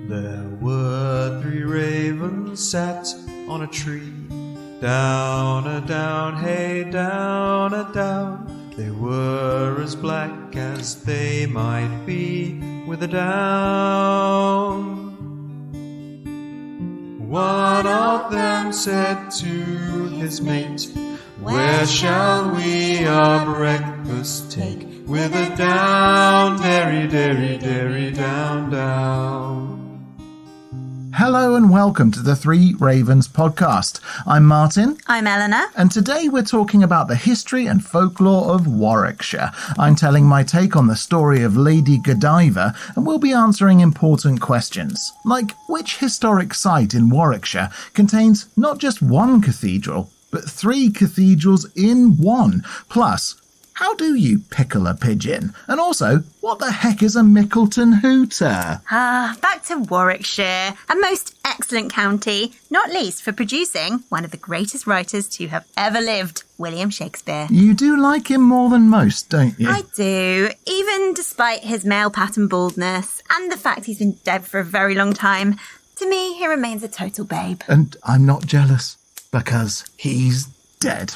There were 3 ravens sat on a tree. Down a down, hey, down a down. They were as black as they might be with a down. One of them said to his mate, "Where shall we our breakfast take? With a down, derry, derry, derry, down, down." Hello and welcome to the Three Ravens podcast. I'm Martin. I'm Eleanor. And today we're talking about the history and folklore of Warwickshire. I'm telling my take on the story of Lady Godiva, and we'll be answering important questions, like which historic site in Warwickshire contains not just one cathedral, but 3 cathedrals in one. Plus, how do you pickle a pigeon? And also, what the heck is a Mickleton hooter? Back to Warwickshire, a most excellent county, not least for producing one of the greatest writers to have ever lived, William Shakespeare. You do like him more than most, don't you? I do, even despite his male pattern baldness and the fact he's been dead for a very long time. To me, he remains a total babe. And I'm not jealous, because he's dead.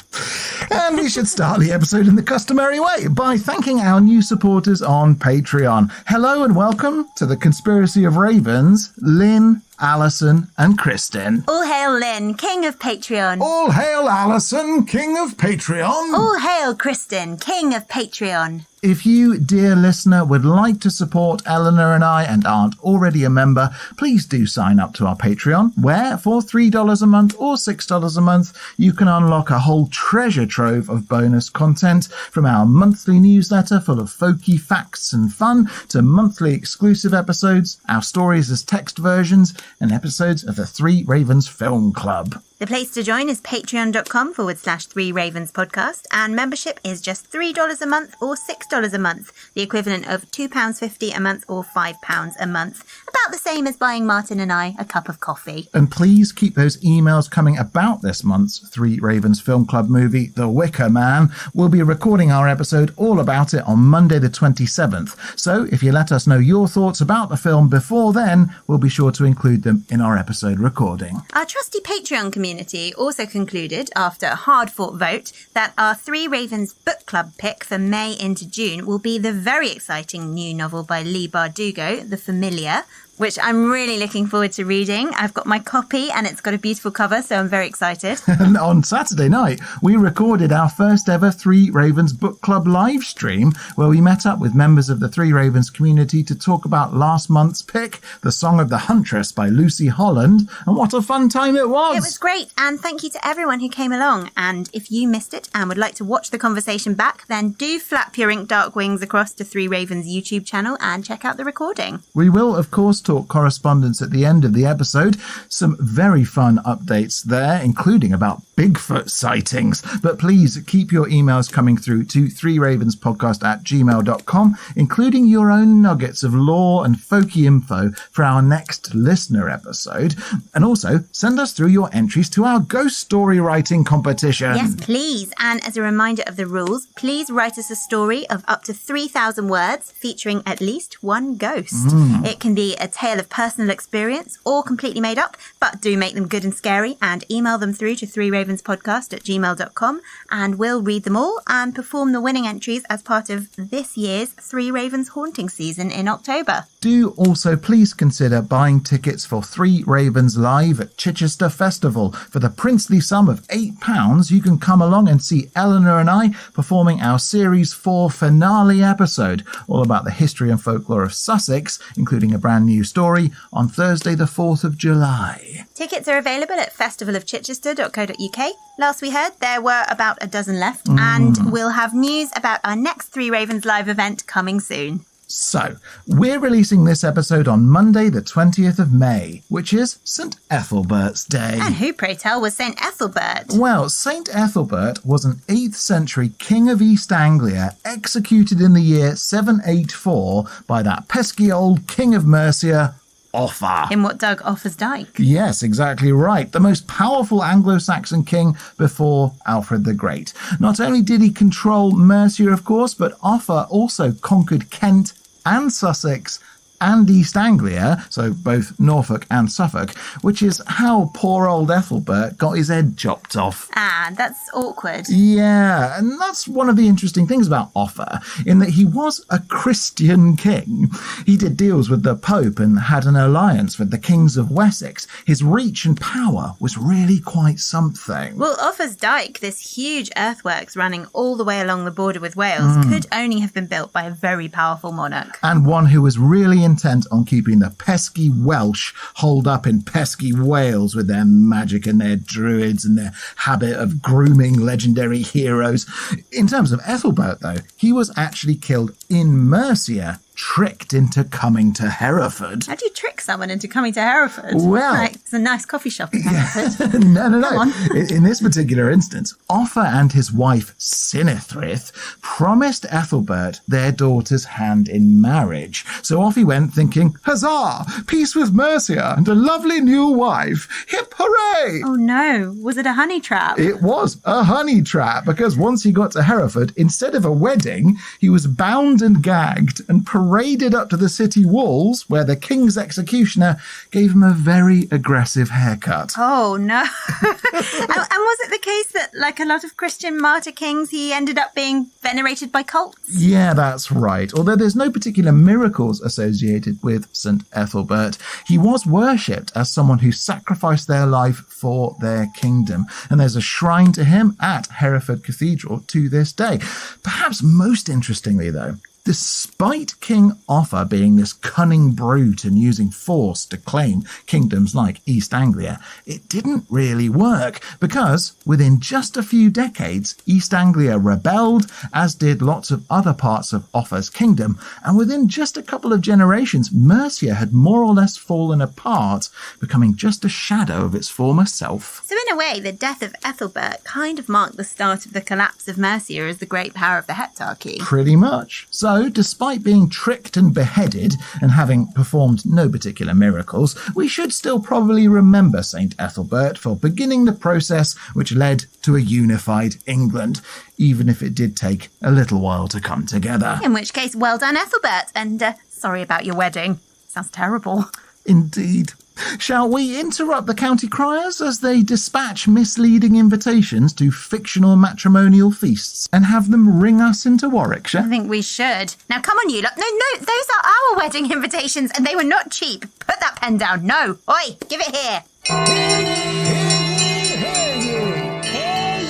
And we should start the episode in the customary way by thanking our new supporters on Patreon. Hello and welcome to the Conspiracy of Ravens, Lynn, Alison and Kristen. All hail Lynn, King of Patreon. All hail Alison, King of Patreon. All hail Kristen, King of Patreon. If you, dear listener, would like to support Eleanor and I and aren't already a member, please do sign up to our Patreon, where for $3 a month or $6 a month, you can unlock a whole treasure trove of bonus content, from our monthly newsletter full of folky facts and fun, to monthly exclusive episodes, our stories as text versions, and episodes of the Three Ravens Film Club. The place to join is patreon.com/Three Ravens podcast, and membership is just $3 a month or $6 a month, the equivalent of £2.50 a month or £5 a month, about the same as buying Martin and I a cup of coffee. And please keep those emails coming about this month's Three Ravens Film Club movie, The Wicker Man. We'll be recording our episode all about it on Monday the 27th, so if you let us know your thoughts about the film before then, we'll be sure to include them in our episode recording. Our trusty Patreon community also concluded, after a hard-fought vote, that our Three Ravens book club pick for May into June will be the very exciting new novel by Leigh Bardugo, The Familiar, which I'm really looking forward to reading. I've got my copy and it's got a beautiful cover, so I'm very excited. And on Saturday night, we recorded our first ever Three Ravens Book Club live stream, where we met up with members of the Three Ravens community to talk about last month's pick, The Song of the Huntress by Lucy Holland, and what a fun time it was! It was great, and thank you to everyone who came along. And if you missed it and would like to watch the conversation back, then do flap your ink dark wings across to Three Ravens YouTube channel and check out the recording. We will, of course, talk correspondence at the end of the episode. Some very fun updates there, including about Bigfoot sightings. But please keep your emails coming through to threeravenspodcast@gmail.com, including your own nuggets of lore and folky info for our next listener episode. And also, send us through your entries to our ghost story writing competition. Yes, please. And as a reminder of the rules, please write us a story of up to 3,000 words featuring at least one ghost. It can be a tale of personal experience or completely made up, but do make them good and scary, and email them through to threeravenspodcast@gmail.com, and we'll read them all and perform the winning entries as part of this year's Three Ravens haunting season in October. Do also please consider buying tickets for Three Ravens Live at Chichester Festival. For the princely sum of £8, you can come along and see Eleanor and I performing our Series 4 finale episode, all about the history and folklore of Sussex, including a brand new story, on Thursday the 4th of July. Tickets are available at festivalofchichester.co.uk. Last we heard, there were about a dozen left, and we'll have news about our next Three Ravens Live event coming soon. So, we're releasing this episode on Monday the 20th of May, which is St. Ethelbert's Day. And who, pray tell, was St. Ethelbert? Well, St. Ethelbert was an 8th century king of East Anglia, executed in the year 784 by that pesky old King of Mercia, Offa. In what Doug offers Dyke. Yes, exactly right. The most powerful Anglo-Saxon king before Alfred the Great. Not only did he control Mercia, of course, but Offa also conquered Kent and Sussex and East Anglia, so both Norfolk and Suffolk, which is how poor old Ethelbert got his head chopped off. Ah, that's awkward. Yeah, and that's one of the interesting things about Offa, in that he was a Christian king. He did deals with the Pope and had an alliance with the kings of Wessex. His reach and power was really quite something. Well, Offa's Dyke, this huge earthworks running all the way along the border with Wales, could only have been built by a very powerful monarch. And one who was really intent on keeping the pesky Welsh holed up in pesky Wales with their magic and their druids and their habit of grooming legendary heroes. In terms of Ethelbert, though, he was actually killed in Mercia, tricked into coming to Hereford. How do you trick someone into coming to Hereford? Well... Like, it's a nice coffee shop in Hereford. No. Come on. In this particular instance, Offa and his wife, Sinithrith, promised Ethelbert their daughter's hand in marriage. So off he went thinking, huzzah, peace with Mercia and a lovely new wife. Hip hooray! Oh no, was it a honey trap? It was a honey trap, because once he got to Hereford, instead of a wedding, he was bound and gagged and paraded up to the city walls, where the king's executioner gave him a very aggressive haircut. Oh no. And was it the case that, like a lot of Christian martyr kings, he ended up being venerated by cults? Yeah, that's right. Although there's no particular miracles associated with St. Ethelbert, he was worshipped as someone who sacrificed their life for their kingdom. And there's a shrine to him at Hereford Cathedral to this day. Perhaps most interestingly, though, despite King Offa being this cunning brute and using force to claim kingdoms like East Anglia, it didn't really work, because within just a few decades, East Anglia rebelled, as did lots of other parts of Offa's kingdom, and within just a couple of generations, Mercia had more or less fallen apart, becoming just a shadow of its former self. So in a way, the death of Ethelbert kind of marked the start of the collapse of Mercia as the great power of the Heptarchy. Pretty much. So, despite being tricked and beheaded and having performed no particular miracles, we should still probably remember St. Ethelbert for beginning the process which led to a unified England, even if it did take a little while to come together. In which case, well done, Ethelbert, and sorry about your wedding. Sounds terrible. Indeed. Shall we interrupt the county criers as they dispatch misleading invitations to fictional matrimonial feasts and have them ring us into Warwickshire? I think we should. Now, come on, you lot. No, those are our wedding invitations, and they were not cheap. Put that pen down. No. Oi, give it here.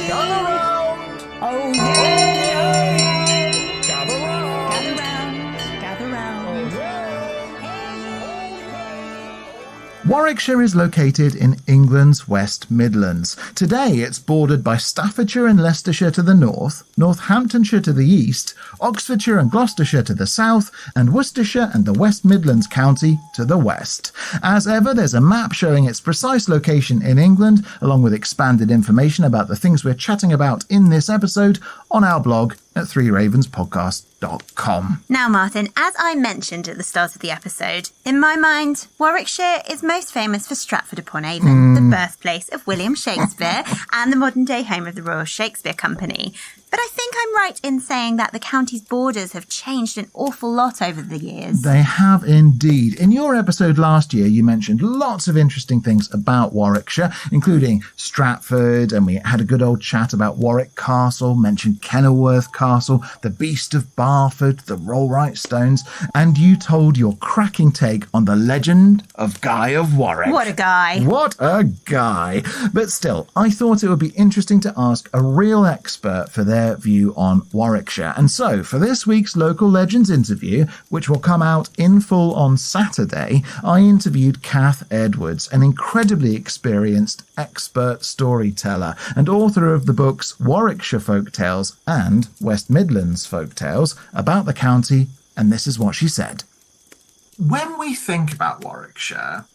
Gather round! Oh, yeah. Gather round! Gather round. Warwickshire is located in England's West Midlands. Today it's bordered by Staffordshire and Leicestershire to the north, Northamptonshire to the east, Oxfordshire and Gloucestershire to the south, and Worcestershire and the West Midlands County to the west. As ever, there's a map showing its precise location in England, along with expanded information about the things we're chatting about in this episode on our blog at threeravenspodcast.com. Now, Martin, as I mentioned at the start of the episode, in my mind, Warwickshire is most famous for Stratford-upon-Avon, the birthplace of William Shakespeare and the modern-day home of the Royal Shakespeare Company. But I think I'm right in saying that the county's borders have changed an awful lot over the years. They have indeed. In your episode last year, you mentioned lots of interesting things about Warwickshire, including Stratford, and we had a good old chat about Warwick Castle, mentioned Kenilworth Castle, the Beast of Barford, the Rollright Stones, and you told your cracking take on the legend of Guy of Warwick. What a guy. What a guy. But still, I thought it would be interesting to ask a real expert for their view on Warwickshire. And so, for this week's Local Legends interview, which will come out in full on Saturday, I interviewed Kath Edwards, an incredibly experienced expert storyteller and author of the books Warwickshire Folktales and West Midlands Folktales about the county, and this is what she said. When we think about Warwickshire,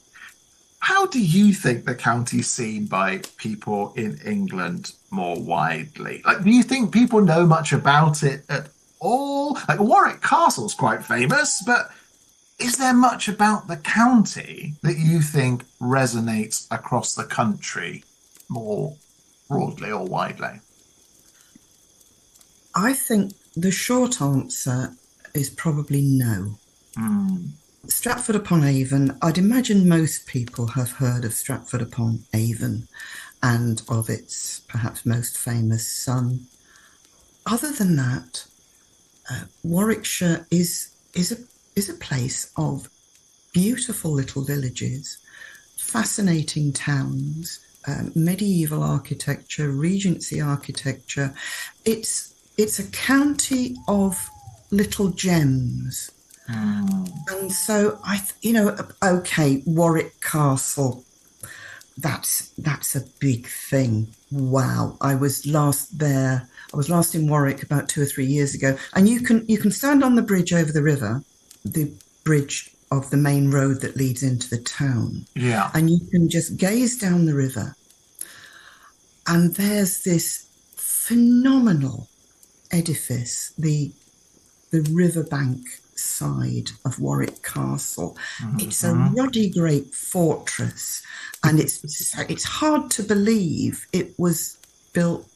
how do you think the county's seen by people in England more widely? Like, do you think people know much about it at all? Like, Warwick Castle's quite famous, but Is there much about the county that you think resonates across the country more broadly or widely? I think the short answer is probably no. Stratford-upon-Avon, I'd imagine most people have heard of Stratford-upon-Avon and of its perhaps most famous son. Other than that, Warwickshire is a place of beautiful little villages, fascinating towns, medieval architecture, Regency architecture. It's a county of little gems. And so okay, Warwick Castle, that's a big thing. Wow. I was last in Warwick about 2 or 3 years ago, and you can stand on the bridge over the river, the bridge of the main road that leads into the town. Yeah. And you can just gaze down the river, and there's this phenomenal edifice, the riverbank side of Warwick Castle. It's a ruddy great fortress, and it's hard to believe it was built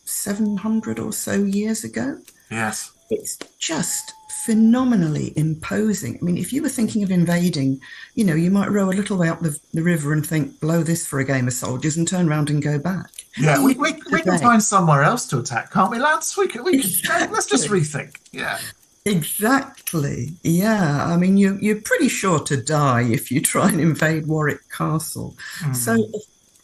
700 or so years ago. Yes. It's just phenomenally imposing. I mean, if you were thinking of invading, you might row a little way up the river and think, blow this for a game of soldiers, and turn around and go back. Yeah, we can find somewhere else to attack, can't we, lads? We can let's just rethink. Yeah. Exactly. Yeah. I mean, you're pretty sure to die if you try and invade Warwick Castle. So,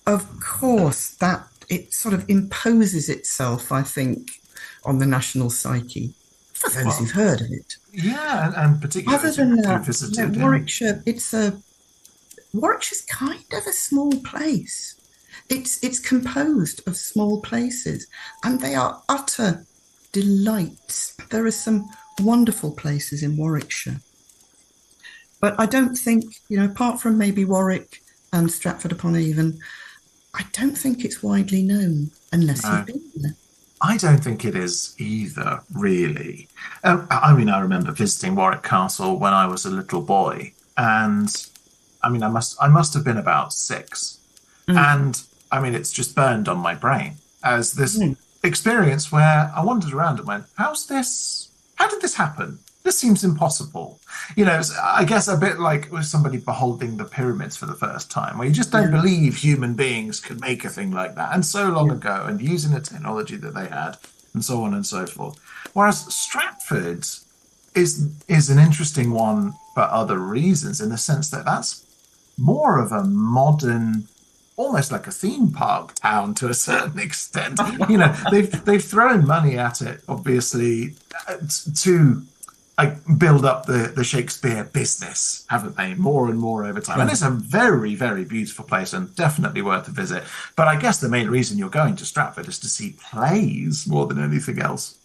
of course, that it sort of imposes itself, I think, on the national psyche for those who've heard of it. Yeah, and particularly other than that, visited, Warwickshire, Warwickshire's kind of a small place. It's composed of small places, and they are utter delights. There are some wonderful places in Warwickshire, but I don't think, apart from maybe Warwick and Stratford-upon-Avon, I don't think it's widely known unless you've been there. I don't think it is either, really. I mean, I remember visiting Warwick Castle when I was a little boy, and I mean, I must have been about 6, and I mean, it's just burned on my brain as this experience where I wandered around and went, how did this happen? This seems impossible. I guess a bit like with somebody beholding the pyramids for the first time, where you just don't believe human beings could make a thing like that, and so long ago, and using the technology that they had, and so on and so forth. Whereas Stratford is an interesting one for other reasons, in the sense that that's more of a modern, almost like a theme park town to a certain extent. They've thrown money at it, obviously, to build up the Shakespeare business, haven't they? More and more over time. And it's a very, very beautiful place and definitely worth a visit. But I guess the main reason you're going to Stratford is to see plays more than anything else.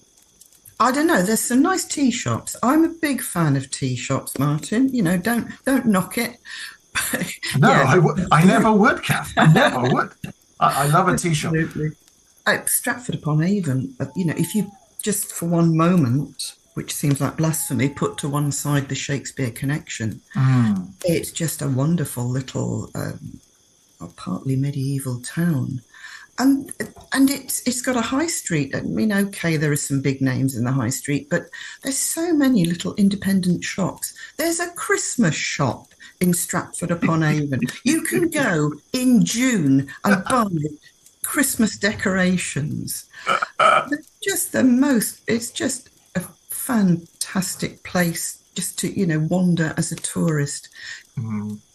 I don't know. There's some nice tea shops. I'm a big fan of tea shops, Martin. Don't knock it. No, I never would, Kath. I never would. I love a tea shop. Absolutely. Stratford-upon-Avon, if you just for one moment, which seems like blasphemy, put to one side the Shakespeare connection, it's just a wonderful little, partly medieval town. And it's got a high street. I mean, okay, there are some big names in the high street, but there's so many little independent shops. There's a Christmas shop in Stratford-upon-Avon. You can go in June and buy Christmas decorations. It's just a fantastic place just to, wander as a tourist.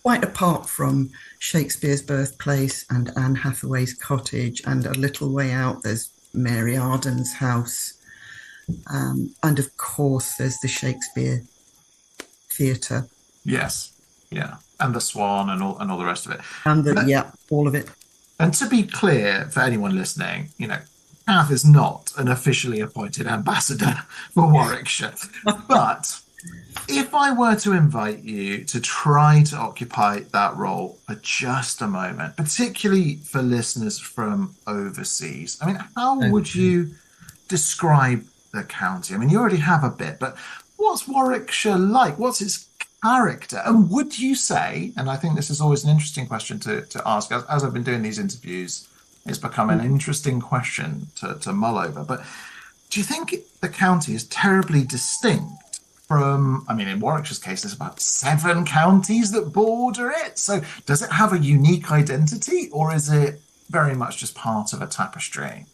Quite apart from Shakespeare's birthplace and Anne Hathaway's cottage, and a little way out there's Mary Arden's house, and of course there's the Shakespeare Theatre. Yes, yeah, and the Swan and all the rest of it, and all of it. And to be clear for anyone listening, Kath is not an officially appointed ambassador for Warwickshire, but if I were to invite you to try to occupy that role for just a moment, particularly for listeners from overseas, I mean, how would you describe the county? I mean, you already have a bit, but what's Warwickshire like? What's its character? And would you say, and I think this is always an interesting question to ask, as I've been doing these interviews, it's become an interesting question to mull over. But do you think the county is terribly distinct from, I mean, in Warwickshire's case, there's about 7 counties that border it. So does it have a unique identity, or is it very much just part of a tapestry?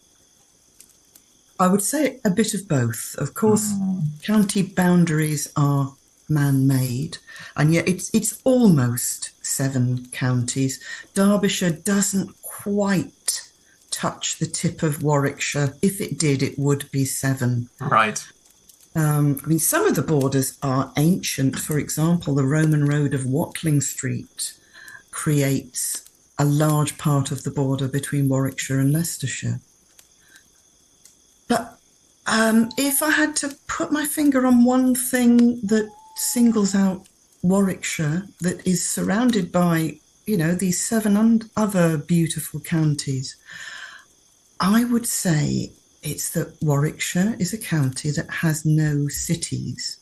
I would say a bit of both. Of course, county boundaries are man-made, and yet it's almost 7 counties. Derbyshire doesn't quite touch the tip of Warwickshire. If it did, it would be 7. Right. I mean, some of the borders are ancient. For example, the Roman road of Watling Street creates a large part of the border between Warwickshire and Leicestershire. But if I had to put my finger on one thing that singles out Warwickshire, that is surrounded by, these 7 other beautiful counties, I would say it's that Warwickshire is a county that has no cities.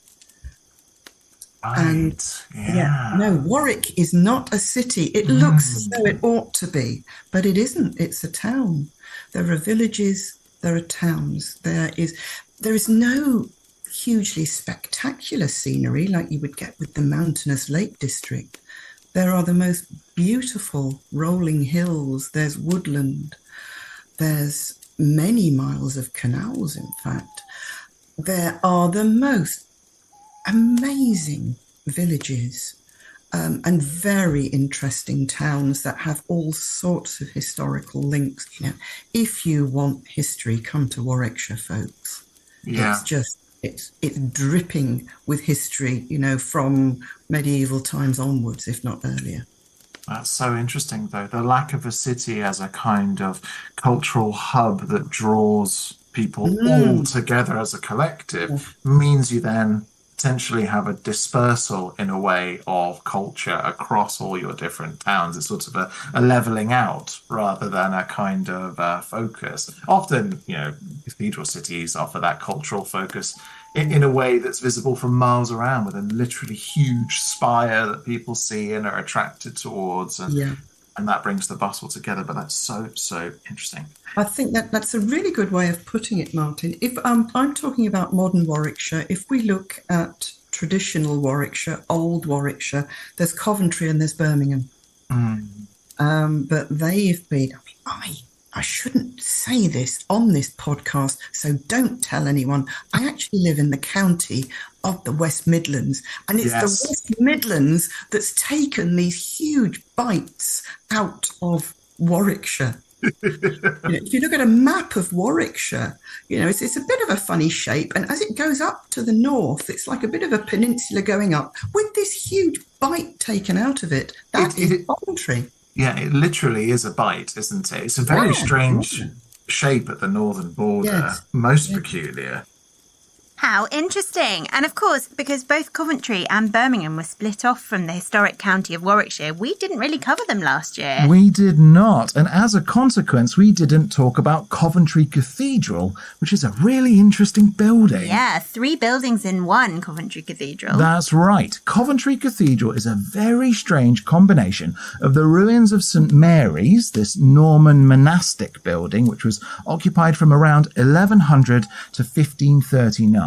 Right. And Warwick is not a city. It looks as though it ought to be, but it isn't. It's a town. There are villages, there are towns. There is no hugely spectacular scenery like you would get with the mountainous Lake District. There are the most beautiful rolling hills. There's woodland. There's many miles of canals, in fact. There are the most amazing villages and very interesting towns that have all sorts of historical links. If you want history, come to Warwickshire, folks. Yeah. It's dripping with history, from medieval times onwards, if not earlier. That's so interesting, though. The lack of a city as a kind of cultural hub that draws people all together as a collective means you then potentially have a dispersal, in a way, of culture across all your different towns. It's sort of a leveling out rather than a kind of focus. Often, cathedral cities offer that cultural focus in a way that's visible from miles around, with a literally huge spire that people see and are attracted towards. And that brings the bustle together. But that's so interesting. I think that's a really good way of putting it, Martin. If I'm talking about modern Warwickshire, if we look at traditional Warwickshire, old Warwickshire, there's Coventry and there's Birmingham. But they've been, I shouldn't say this on this podcast, so don't tell anyone. I actually live in the county of the West Midlands, and it's the West Midlands that's taken these huge bites out of Warwickshire. If you look at a map of Warwickshire, it's a bit of a funny shape, and as it goes up to the north, it's like a bit of a peninsula going up with this huge bite taken out of it. That is Coventry. Yeah, it literally is a bite, isn't it? It's a very strange shape at the northern border, most peculiar. How interesting. And of course, because both Coventry and Birmingham were split off from the historic county of Warwickshire, we didn't really cover them last year. We did not. And as a consequence, we didn't talk about Coventry Cathedral, which is a really interesting building. Yeah, 3 buildings in one, Coventry Cathedral. That's right. Coventry Cathedral is a very strange combination of the ruins of St. Mary's, this Norman monastic building, which was occupied from around 1100 to 1539.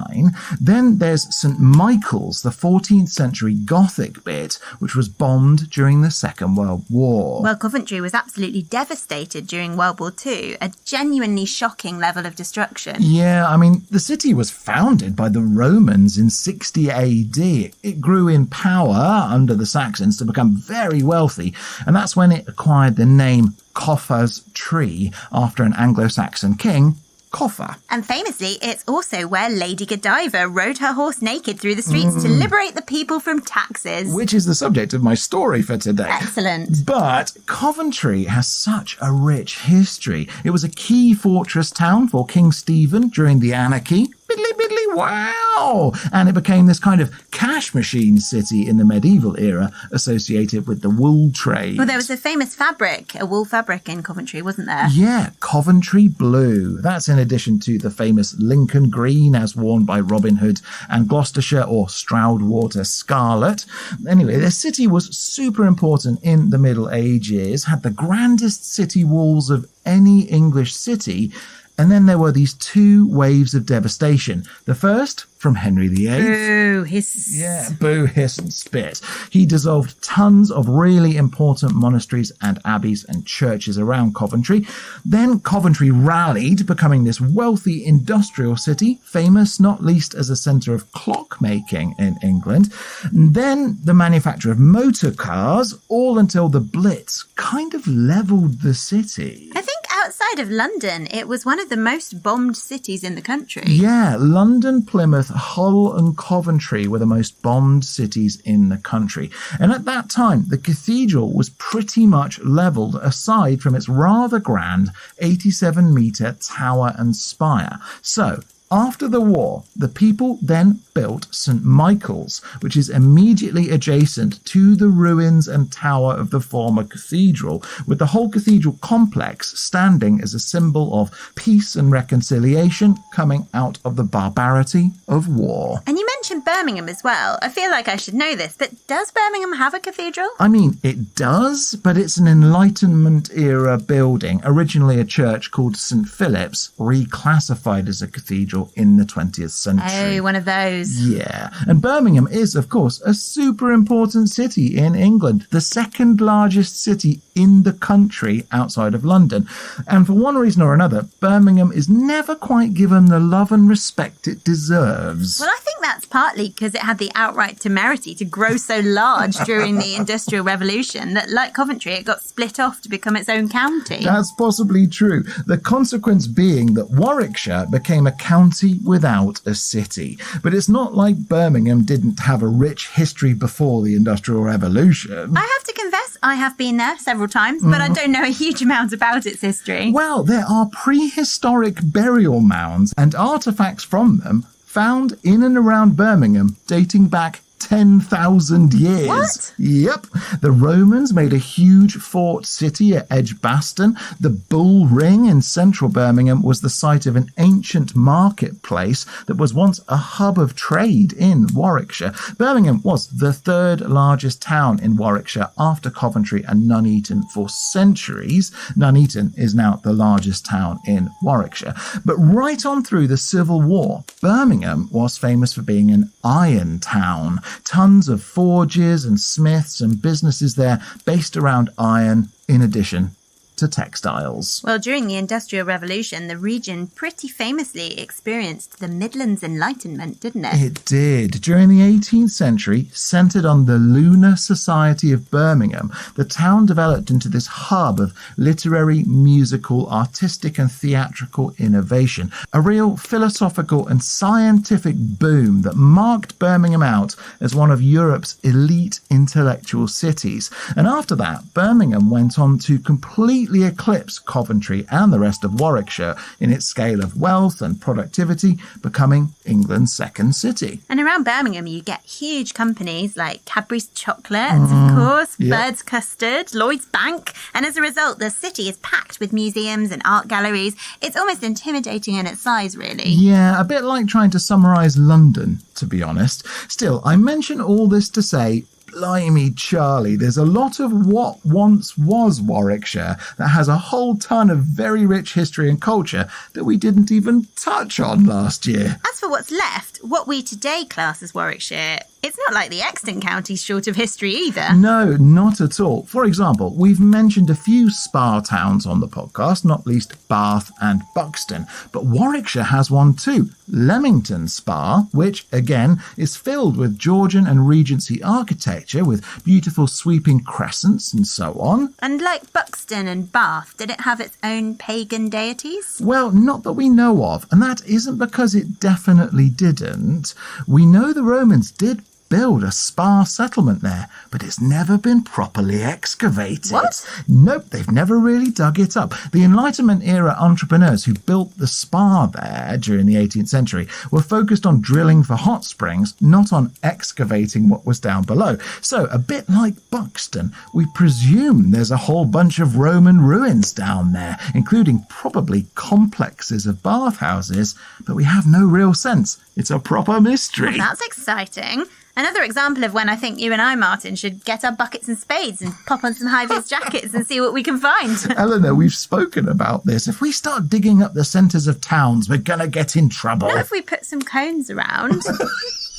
Then there's St. Michael's, the 14th century Gothic bit, which was bombed during the Second World War. Well, Coventry was absolutely devastated during World War II, a genuinely shocking level of destruction. Yeah, I mean, the city was founded by the Romans in 60 AD. It grew in power under the Saxons to become very wealthy, and that's when it acquired the name Coffa's Tree after an Anglo-Saxon king, Coffa. And famously, it's also where Lady Godiva rode her horse naked through the streets to liberate the people from taxes. Which is the subject of my story for today. Excellent. But Coventry has such a rich history. It was a key fortress town for King Stephen during the anarchy. Biddly biddly Wow! And it became this kind of cash machine city in the medieval era associated with the wool trade. Well, there was a famous fabric, a wool fabric in Coventry, wasn't there? Yeah, Coventry Blue. That's in addition to the famous Lincoln Green as worn by Robin Hood and Gloucestershire or Stroudwater Scarlet. Anyway, the city was super important in the Middle Ages, had the grandest city walls of any English city. And then there were these two waves of devastation. The first from Henry VIII. Boo, hiss. Yeah, boo, hiss and spit. He dissolved tons of really important monasteries and abbeys and churches around Coventry. Then Coventry rallied, becoming this wealthy industrial city, famous not least as a centre of clockmaking in England. And then the manufacture of motor cars, all until the Blitz kind of levelled the city. I think outside of London, it was one of the most bombed cities in the country. Yeah, London, Plymouth, Hull and Coventry were the most bombed cities in the country. And at that time, the cathedral was pretty much levelled aside from its rather grand 87-metre tower and spire. So, after the war, the people then built St. Michael's, which is immediately adjacent to the ruins and tower of the former cathedral, with the whole cathedral complex standing as a symbol of peace and reconciliation coming out of the barbarity of war. And you mentioned Birmingham as well. I feel like I should know this, but does Birmingham have a cathedral? I mean, it does, but it's an Enlightenment-era building, originally a church called St. Philip's, reclassified as a cathedral in the 20th century. Oh, one of those. Yeah. And Birmingham is, of course, a super important city in England, the second largest city in the country outside of London. And for one reason or another, Birmingham is never quite given the love and respect it deserves. Well, I think that's partly because it had the outright temerity to grow so large during the Industrial Revolution that, like Coventry, it got split off to become its own county. That's possibly true. The consequence being that Warwickshire became a county without a city. But it's not like Birmingham didn't have a rich history before the Industrial Revolution. I have to confess, I have been there several times, but I don't know a huge amount about its history. Well, there are prehistoric burial mounds and artefacts from them found in and around Birmingham dating back 10,000 years. What? Yep. The Romans made a huge fort city at Edgbaston. The Bull Ring in central Birmingham was the site of an ancient marketplace that was once a hub of trade in Warwickshire. Birmingham was the third largest town in Warwickshire after Coventry and Nuneaton for centuries. Nuneaton is now the largest town in Warwickshire. But right on through the Civil War, Birmingham was famous for being an iron town. Tons of forges and smiths and businesses there based around iron, in addition to textiles. Well, during the Industrial Revolution, the region pretty famously experienced the Midlands Enlightenment, didn't it? It did. During the 18th century, centred on the Lunar Society of Birmingham, the town developed into this hub of literary, musical, artistic and theatrical innovation, a real philosophical and scientific boom that marked Birmingham out as one of Europe's elite intellectual cities. And after that, Birmingham went on to completely eclipse Coventry and the rest of Warwickshire in its scale of wealth and productivity, becoming England's second city. And around Birmingham, you get huge companies like Cadbury's Chocolates, of course, Bird's Custard, Lloyd's Bank. And as a result, the city is packed with museums and art galleries. It's almost intimidating in its size, really. Yeah, a bit like trying to summarise London, to be honest. Still, I mention all this to say, blimey, Charlie, there's a lot of what once was Warwickshire that has a whole ton of very rich history and culture that we didn't even touch on last year. As for what's left, what we today class as Warwickshire, it's not like the Exton county's short of history either. No, not at all. For example, we've mentioned a few spa towns on the podcast, not least Bath and Buxton. But Warwickshire has one too, Leamington Spa, which, again, is filled with Georgian and Regency architecture with beautiful sweeping crescents and so on. And like Buxton and Bath, did it have its own pagan deities? Well, not that we know of, and that isn't because it definitely didn't. We know the Romans did build a spa settlement there, but it's never been properly excavated. What? Nope, they've never really dug it up. The Enlightenment era entrepreneurs who built the spa there during the 18th century were focused on drilling for hot springs, not on excavating what was down below. So, a bit like Buxton, we presume there's a whole bunch of Roman ruins down there, including probably complexes of bathhouses, but we have no real sense. It's a proper mystery. That's exciting. Another example of when I think you and I, Martin, should get our buckets and spades and pop on some high-vis jackets and see what we can find. Eleanor, we've spoken about this. If we start digging up the centres of towns, we're going to get in trouble. Not if we put some cones around.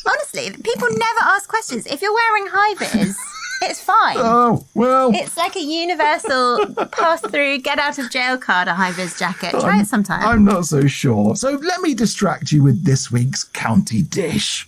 Honestly, people never ask questions. If you're wearing high-vis, it's fine. Oh, well. It's like a universal pass-through, get-out-of-jail card, a high-vis jacket. Try it sometime. I'm not so sure. So let me distract you with this week's county dish.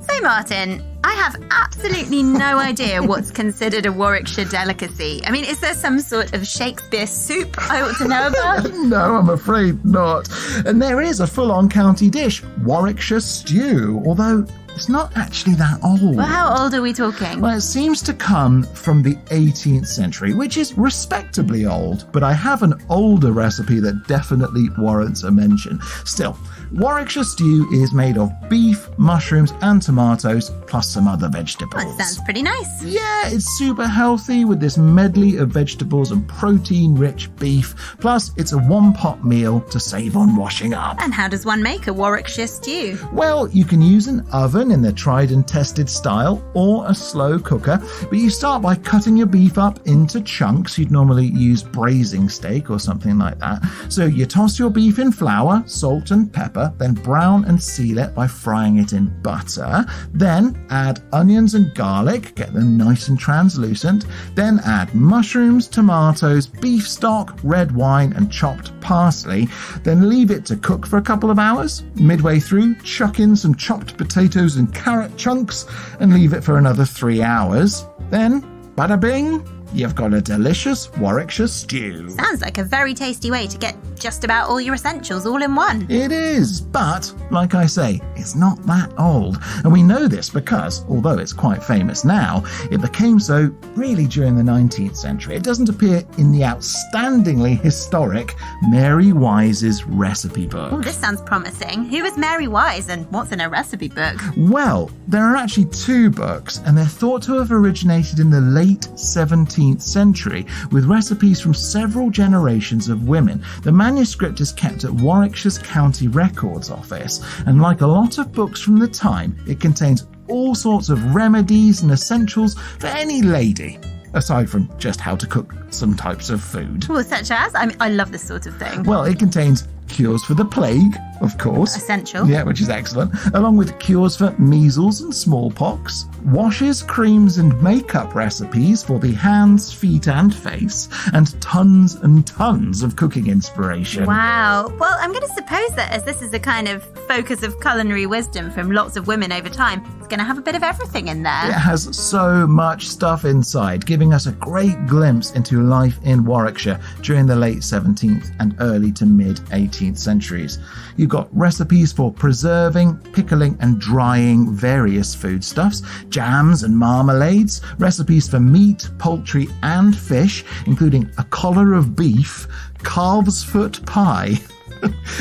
So, Martin, I have absolutely no idea what's considered a Warwickshire delicacy. I mean, is there some sort of Shakespeare soup I ought to know about? No, I'm afraid not. And there is a full-on county dish, Warwickshire stew, although it's not actually that old. Well, how old are we talking? Well, it seems to come from the 18th century, which is respectably old, but I have an older recipe that definitely warrants a mention. Still, Warwickshire stew is made of beef, mushrooms and tomatoes, plus some other vegetables. That sounds pretty nice. Yeah, it's super healthy with this medley of vegetables and protein-rich beef. Plus, it's a one-pot meal to save on washing up. And how does one make a Warwickshire stew? Well, you can use an oven in the tried and tested style or a slow cooker, but you start by cutting your beef up into chunks. You'd normally use braising steak or something like that. So you toss your beef in flour, salt and pepper, then brown and seal it by frying it in butter. Then add onions and garlic, get them nice and translucent. Then add mushrooms, tomatoes, beef stock, red wine and chopped parsley. Then leave it to cook for a couple of hours. Midway through, chuck in some chopped potatoes and carrot chunks and leave it for another 3 hours. Then, bada bing, you've got a delicious Warwickshire stew. Sounds like a very tasty way to get just about all your essentials all in one. It is, but, like I say, it's not that old. And we know this because, although it's quite famous now, it became so really during the 19th century. It doesn't appear in the outstandingly historic Mary Wise's recipe book. Oh, this sounds promising. Who is Mary Wise and what's in a recipe book? Well, there are actually 2 books, and they're thought to have originated in the late 17th century with recipes from several generations of women. The manuscript is kept at Warwickshire's County Records Office, and like a lot of books from the time, it contains all sorts of remedies and essentials for any lady, aside from just how to cook some types of food. Well, such as? I mean, I love this sort of thing. Well, it contains cures for the plague, of course. Essential. Yeah, which is excellent. Along with cures for measles and smallpox, washes, creams and makeup recipes for the hands, feet and face, and tons of cooking inspiration. Wow. Well, I'm going to suppose that as this is a kind of focus of culinary wisdom from lots of women over time, it's going to have a bit of everything in there. It has so much stuff inside, giving us a great glimpse into life in Warwickshire during the late 17th and early to mid 18th centuries. You've got recipes for preserving, pickling and drying various foodstuffs, jams and marmalades, recipes for meat, poultry and fish, including a collar of beef, calf's foot pie,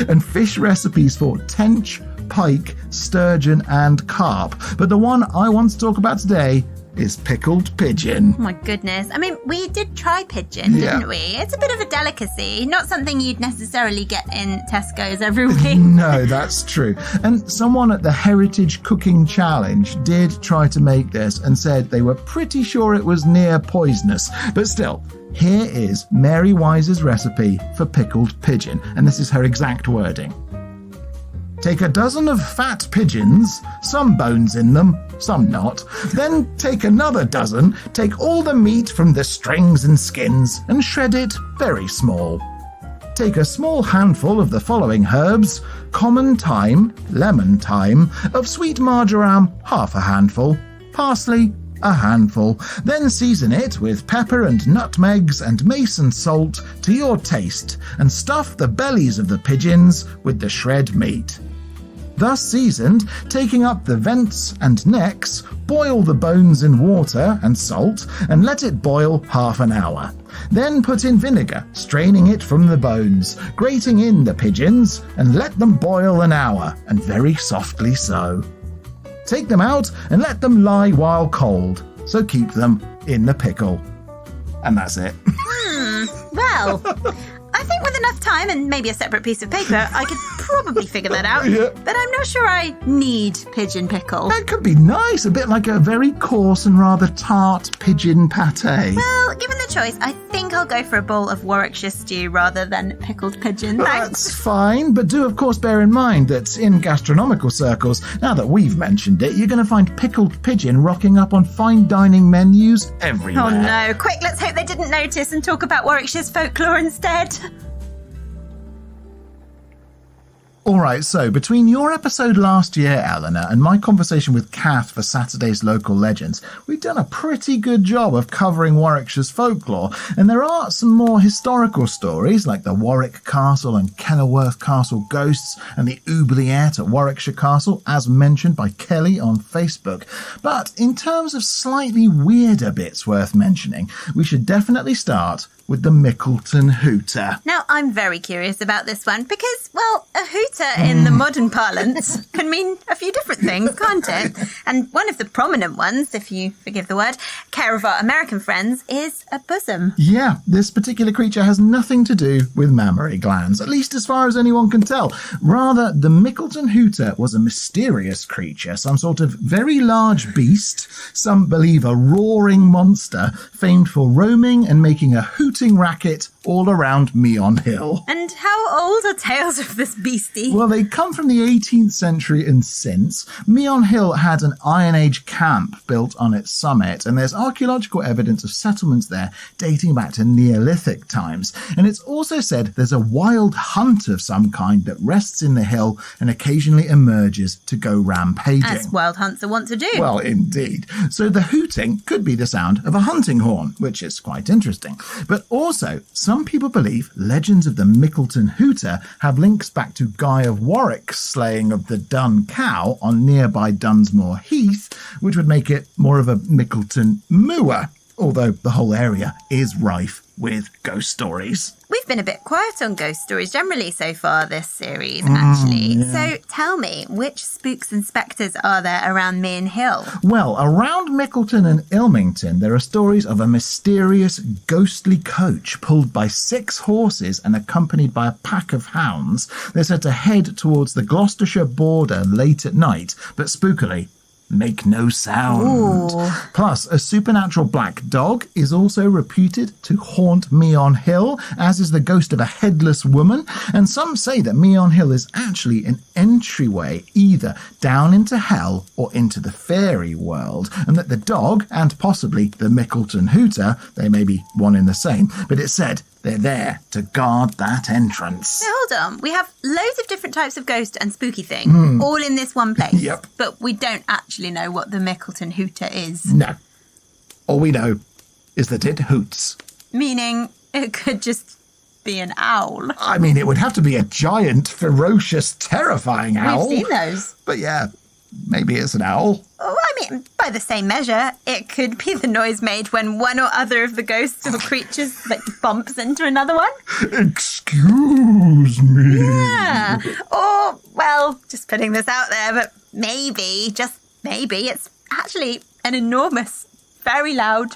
and fish recipes for tench, pike, sturgeon and carp. But the one I want to talk about today is pickled pigeon. Oh my goodness. I mean, we did try pigeon, didn't we? It's a bit of a delicacy, not something you'd necessarily get in Tesco's every week. No, that's true. And someone at the Heritage Cooking Challenge did try to make this and said they were pretty sure it was near poisonous. But still, here is Mary Wise's recipe for pickled pigeon, and this is her exact wording. Take a dozen of fat pigeons, some bones in them, some not. Then take another dozen, take all the meat from the strings and skins, and shred it very small. Take a small handful of the following herbs: common thyme, lemon thyme, of sweet marjoram, half a handful, parsley, a handful. Then season it with pepper and nutmegs and mace and salt to your taste, and stuff the bellies of the pigeons with the shred meat. thus seasoned, taking up the vents and necks, boil the bones in water and salt and let it boil half an hour. Then put in vinegar, straining it from the bones, grating in the pigeons and let them boil an hour, and very softly so. Take them out and let them lie while cold, so keep them in the pickle. And that's it. Well, I think with enough time and maybe a separate piece of paper, I could probably figure that out. Yeah. But I'm not sure I need pigeon pickle. That could be nice, a bit like a very coarse and rather tart pigeon pâté. Well, given the choice, I think I'll go for a bowl of Warwickshire stew rather than pickled pigeon. Thanks. That's fine, but do of course bear in mind that in gastronomical circles, now that we've mentioned it, you're going to find pickled pigeon rocking up on fine dining menus everywhere. Oh no, quick, let's hope they didn't notice and talk about Warwickshire's folklore instead. Alright, so between your episode last year, Eleanor, and my conversation with Kath for Saturday's Local Legends, we've done a pretty good job of covering Warwickshire's folklore, and there are some more historical stories, like the Warwick Castle and Kenilworth Castle ghosts, and the oubliette at Warwickshire Castle, as mentioned by Kelly on Facebook. But in terms of slightly weirder bits worth mentioning, we should definitely start with the Mickleton Hooter. Now, I'm very curious about this one because, well, a hooter in the modern parlance can mean a few different things, can't it? And one of the prominent ones, if you forgive the word, care of our American friends, is a bosom. Yeah, this particular creature has nothing to do with mammary glands, at least as far as anyone can tell. Rather, the Mickleton Hooter was a mysterious creature, some sort of very large beast, some believe a roaring monster, famed for roaming and making a hooting racket all around Meon Hill. And how old are tales of this beastie? Well, they come from the 18th century and since. Meon Hill had an Iron Age camp built on its summit, and there's archaeological evidence of settlements there dating back to Neolithic times. And it's also said there's a wild hunt of some kind that rests in the hill and occasionally emerges to go rampaging. As wild hunts are wont to do. Well, indeed. So the hooting could be the sound of a hunting horn, which is quite interesting. But also, some people believe legends of the Mickleton Hooter have links back to Guy of Warwick's slaying of the dun cow on nearby Dunsmore Heath, which would make it more of a Mickleton mooer, although the whole area is rife with ghost stories. We've been a bit quiet on ghost stories generally so far this series, actually. Yeah. So tell me, which spooks and spectres are there around Meon Hill? Well, around Mickleton and Ilmington, there are stories of a mysterious, ghostly coach pulled by 6 horses and accompanied by a pack of hounds. They're said to head towards the Gloucestershire border late at night, but spookily, make no sound. Ooh. Plus, a supernatural black dog is also reputed to haunt Meon Hill, as is the ghost of a headless woman, and some say that Meon Hill is actually an entryway either down into hell or into the fairy world, and that the dog, and possibly the Mickleton Hooter, they may be one in the same, but it's said they're there to guard that entrance. Now, hold on. We have loads of different types of ghost and spooky thing, all in this one place. Yep. But we don't actually know what the Mickleton Hooter is. No. All we know is that it hoots. Meaning it could just be an owl. I mean, it would have to be a giant, ferocious, terrifying owl. We've seen those. But yeah, maybe it's an owl. Oh, I mean, by the same measure, it could be the noise made when one or other of the ghosts or creatures bumps into another one. Excuse me. Yeah. Or, well, just putting this out there, but maybe, just maybe, it's actually an enormous, very loud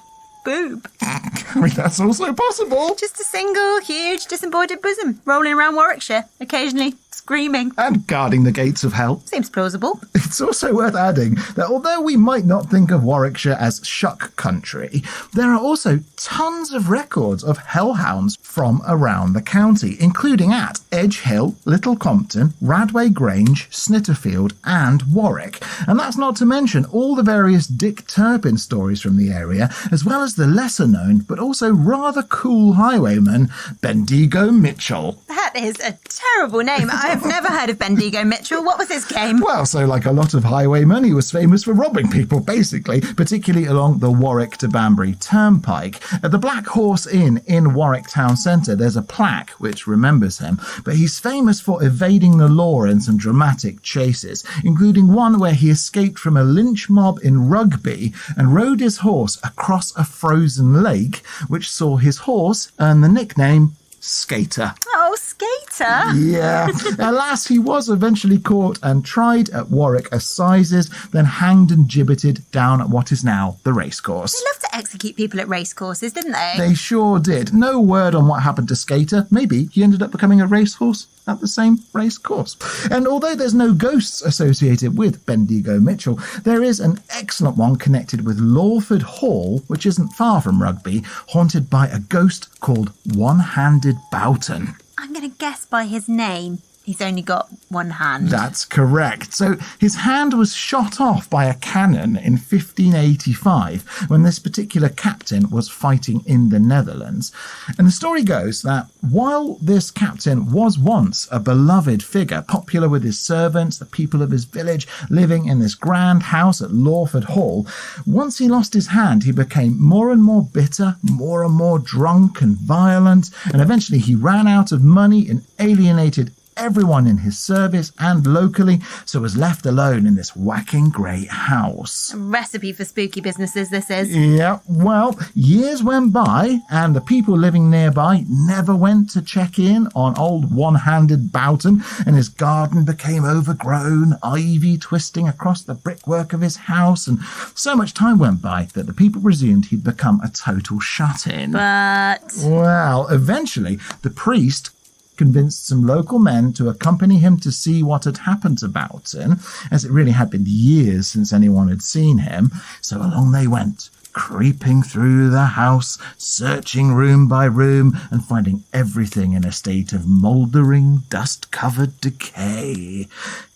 boob. I mean, that's also possible. Just a single, huge, disembodied bosom rolling around Warwickshire, occasionally screaming. And guarding the gates of hell. Seems plausible. It's also worth adding that although we might not think of Warwickshire as shuck country, there are also tons of records of hellhounds from around the county, including at Edge Hill, Little Compton, Radway Grange, Snitterfield and Warwick. And that's not to mention all the various Dick Turpin stories from the area, as well as the lesser known but also rather cool highwayman Bendigo Mitchell. That is a terrible name. I I've never heard of Bendigo Mitchell. What was his game? Well, so like a lot of highwaymen, he was famous for robbing people, basically, particularly along the Warwick to Banbury Turnpike. At the Black Horse Inn in Warwick Town Centre, there's a plaque which remembers him, but he's famous for evading the law in some dramatic chases, including one where he escaped from a lynch mob in Rugby and rode his horse across a frozen lake, which saw his horse earn the nickname Skater. Oh, Skater. Yeah. Alas, he was eventually caught and tried at Warwick Assizes, then hanged and gibbeted down at what is now the racecourse. They loved to execute people at racecourses, didn't they? They sure did. No word on what happened to Skater. Maybe he ended up becoming a racehorse at the same racecourse. And although there's no ghosts associated with Bendigo Mitchell, there is an excellent one connected with Lawford Hall, which isn't far from Rugby, haunted by a ghost called One-Handed Boughton. I'm going to guess by his name. He's only got one hand. That's correct. So his hand was shot off by a cannon in 1585 when this particular captain was fighting in the Netherlands. And the story goes that while this captain was once a beloved figure, popular with his servants, the people of his village, living in this grand house at Lawford Hall, once he lost his hand, he became more and more bitter, more and more drunk and violent, and eventually he ran out of money and alienated everyone in his service and locally, so was left alone in this whacking great house. A recipe for spooky businesses, this is. Yeah, well, years went by and the people living nearby never went to check in on old One-Handed Boughton, and his garden became overgrown, ivy twisting across the brickwork of his house, and so much time went by that the people presumed he'd become a total shut-in. But... well, eventually, the priest convinced some local men to accompany him to see what had happened to Boughton, as it really had been years since anyone had seen him. So along they went, creeping through the house, searching room by room, and finding everything in a state of mouldering, dust-covered decay.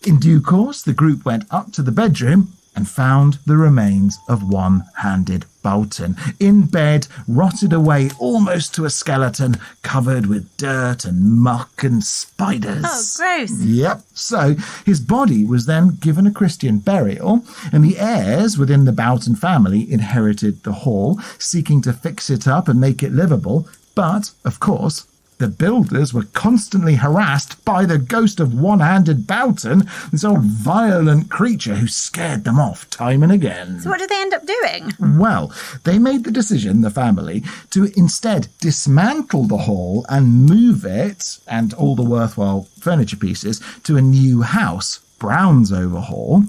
In due course, the group went up to the bedroom and found the remains of One-Handed Boughton, in bed, rotted away almost to a skeleton, covered with dirt and muck and spiders. oh, gross. Yep. So his body was then given a Christian burial, and the heirs within the Boughton family inherited the hall, seeking to fix it up and make it livable. But, of course, the builders were constantly harassed by the ghost of One-Handed Boughton, this old violent creature who scared them off time and again. So what did they end up doing? Well, they made the decision, the family, to instead dismantle the hall and move it, and all the worthwhile furniture pieces, to a new house, Brownsover Hall.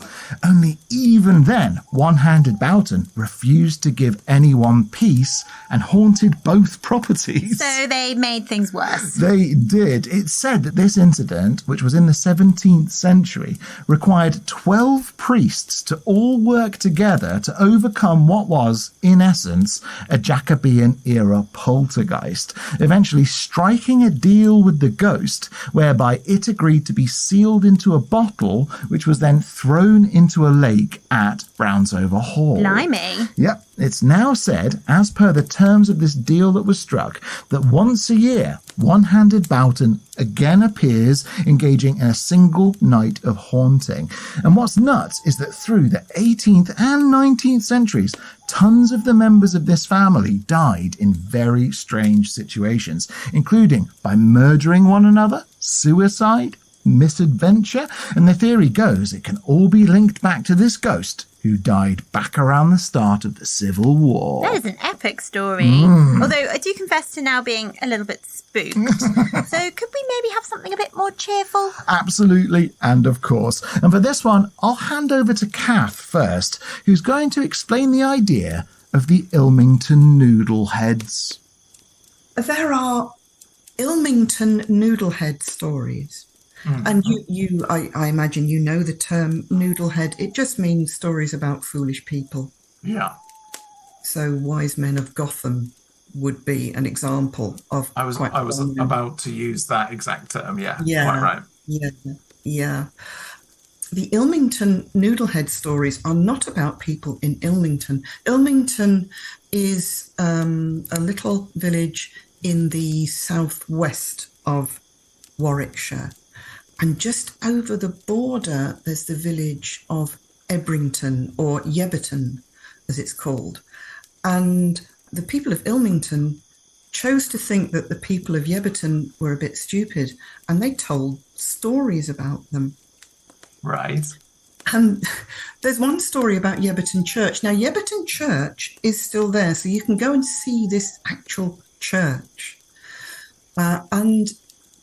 Only even then, One-Handed Boughton refused to give anyone peace and haunted both properties. So they made things worse. They did. It's said that this incident, which was in the 17th century, required 12 priests to all work together to overcome what was, in essence, a Jacobean-era poltergeist, eventually striking a deal with the ghost whereby it agreed to be sealed into a bottle which was then thrown into a lake at Brownsover Hall. Blimey. Yep. It's now said, as per the terms of this deal that was struck, that once a year, One-Handed Boughton again appears, engaging in a single night of haunting. And what's nuts is that through the 18th and 19th centuries, tons of the members of this family died in very strange situations, including by murdering one another, suicide, misadventure, and the theory goes it can all be linked back to this ghost who died back around the start of the Civil War. That is an epic story. Although I do confess to now being a little bit spooked. So could we maybe have something a bit more cheerful? Absolutely, and of course. And for this one, I'll hand over to Kath first, who's going to explain the idea of the Ilmington Noodleheads. There are Ilmington Noodlehead stories. And I imagine you know the term noodlehead. It just means stories about foolish people. Yeah. So Wise Men of Gotham would be an example of. I was about to use that exact term. Yeah. Quite right. Yeah. The Ilmington Noodlehead stories are not about people in Ilmington. Ilmington is a little village in the southwest of Warwickshire. And just over the border, there's the village of Ebrington, or Yebberton, as it's called. And the people of Ilmington chose to think that the people of Yebberton were a bit stupid, and they told stories about them. Right. And there's one story about Yebberton Church. Now, Yebberton Church is still there, so you can go and see this actual church. And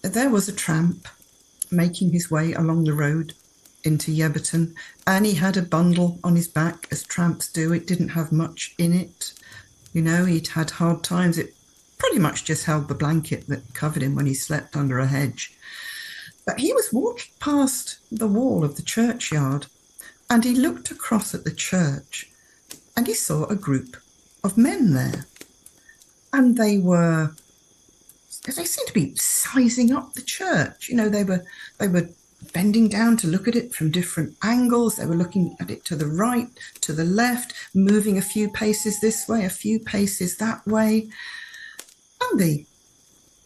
there was a tramp making his way along the road into Yebberton, and he had a bundle on his back, as tramps do. It didn't have much in it. You know, he'd had hard times. It pretty much just held the blanket that covered him when he slept under a hedge. But he was walking past the wall of the churchyard, and he looked across at the church, and he saw a group of men there. And they seemed to be sizing up the church. You know, they were bending down to look at it from different angles. They were looking at it to the right, to the left, moving a few paces this way, a few paces that way. And the